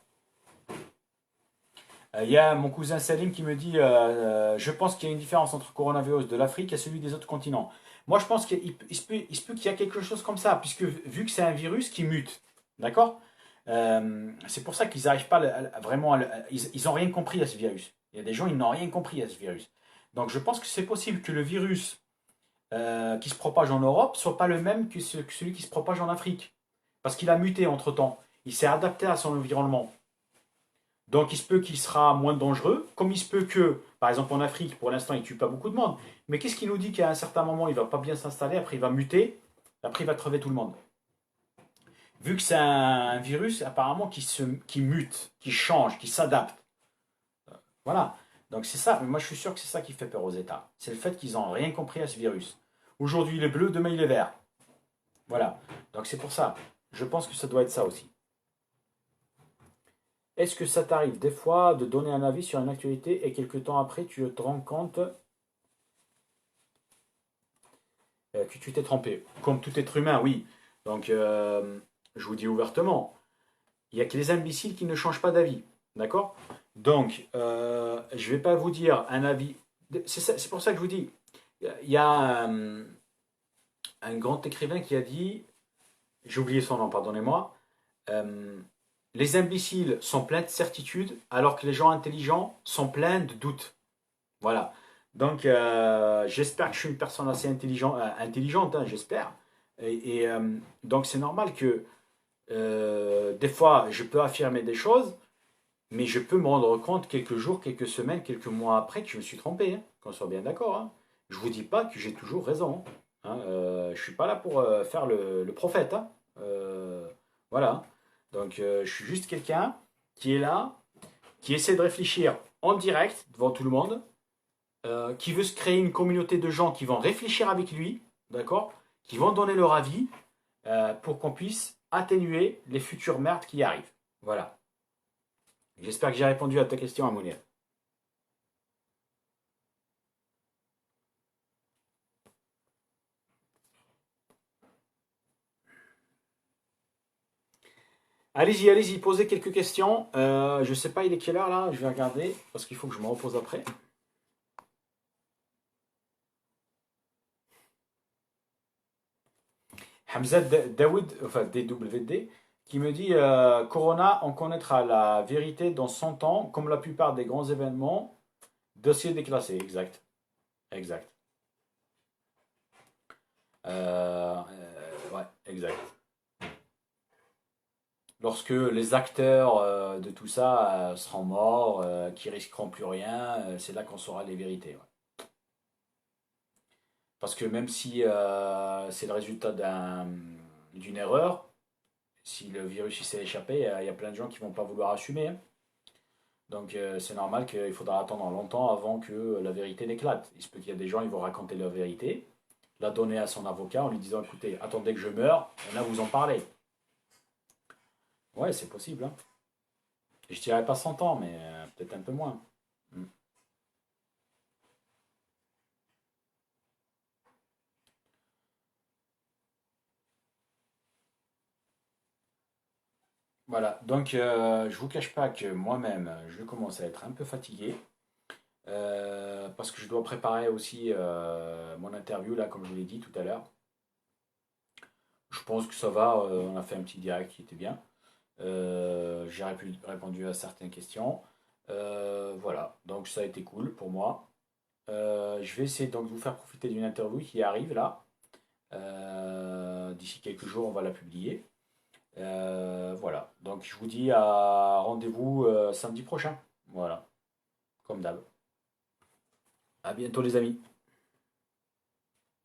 S2: Il y a mon cousin Salim qui me dit je pense qu'il y a une différence entre le coronavirus de l'Afrique et celui des autres continents. Moi, je pense qu'il se peut qu'il y a quelque chose comme ça, puisque vu que c'est un virus qui mute, d'accord. C'est pour ça qu'ils n'arrivent pas vraiment ils n'ont rien compris à ce virus. Il y a des gens, ils n'ont rien compris à ce virus. Donc, je pense que c'est possible que le virus qui se propage en Europe soit pas le même que celui qui se propage en Afrique. Parce qu'il a muté entre-temps. Il s'est adapté à son environnement. Donc il se peut qu'il sera moins dangereux, comme il se peut que, par exemple en Afrique, pour l'instant, il ne tue pas beaucoup de monde. Mais qu'est-ce qui nous dit qu'à un certain moment, il ne va pas bien s'installer, après il va muter, après il va crever tout le monde. Vu que c'est un virus apparemment qui mute, qui change, qui s'adapte. Voilà. Donc c'est ça, mais moi je suis sûr que c'est ça qui fait peur aux États. C'est le fait qu'ils n'ont rien compris à ce virus. Aujourd'hui il est bleu, demain il est vert. Voilà. Donc c'est pour ça. Je pense que ça doit être ça aussi. Est-ce que ça t'arrive des fois de donner un avis sur une actualité et quelques temps après tu te rends compte que tu t'es trompé? Comme tout être humain, oui. Donc je vous dis ouvertement, il n'y a que les imbéciles qui ne changent pas d'avis. D'accord. Donc je ne vais pas vous dire un avis. C'est pour ça que je vous dis, il y a un grand écrivain qui a dit, j'ai oublié son nom, pardonnez-moi. Euh, les imbéciles sont pleins de certitudes, alors que les gens intelligents sont pleins de doutes. Voilà. Donc, j'espère que je suis une personne assez intelligente, hein, j'espère. Donc, c'est normal que des fois, je peux affirmer des choses, mais je peux me rendre compte quelques jours, quelques semaines, quelques mois après que je me suis trompé, hein, qu'on soit bien d'accord. Hein. Je ne vous dis pas que j'ai toujours raison. Hein. Je ne suis pas là pour faire le prophète. Hein. Voilà. Donc, je suis juste quelqu'un qui est là, qui essaie de réfléchir en direct devant tout le monde, qui veut se créer une communauté de gens qui vont réfléchir avec lui, d'accord, qui vont donner leur avis pour qu'on puisse atténuer les futures merdes qui arrivent. Voilà. J'espère que j'ai répondu à ta question, Amounir. Allez-y, allez-y, posez quelques questions. Je ne sais pas, il est quelle heure là? Je vais regarder parce qu'il faut que je me repose après. Hamza Daoud, enfin DWD, qui me dit Corona, on connaîtra la vérité dans 100 ans, comme la plupart des grands événements. Dossier déclassé, exact. Exact. Ouais, exact. Lorsque les acteurs de tout ça seront morts, qui risqueront plus rien, c'est là qu'on saura les vérités. Ouais. Parce que même si c'est le résultat d'une erreur, si le virus il s'est échappé, il y a plein de gens qui vont pas vouloir assumer. Hein. Donc c'est normal qu'il faudra attendre longtemps avant que la vérité n'éclate. Il se peut qu'il y a des gens, ils vont raconter leur vérité, la donner à son avocat en lui disant écoutez, attendez que je meure, et là vous en parlez. Ouais, c'est possible. Hein. Je dirais pas 100 ans, mais peut-être un peu moins. Mm. Voilà, donc je vous cache pas que moi-même, je commence à être un peu fatigué parce que je dois préparer aussi mon interview là, comme je vous l'ai dit tout à l'heure. Je pense que ça va, on a fait un petit direct qui était bien. J'ai répondu à certaines questions. Voilà, donc ça a été cool pour moi. Je vais essayer donc de vous faire profiter d'une interview qui arrive là. D'ici quelques jours, on va la publier. Voilà, donc je vous dis à rendez-vous samedi prochain. Voilà, comme d'hab. À bientôt les amis.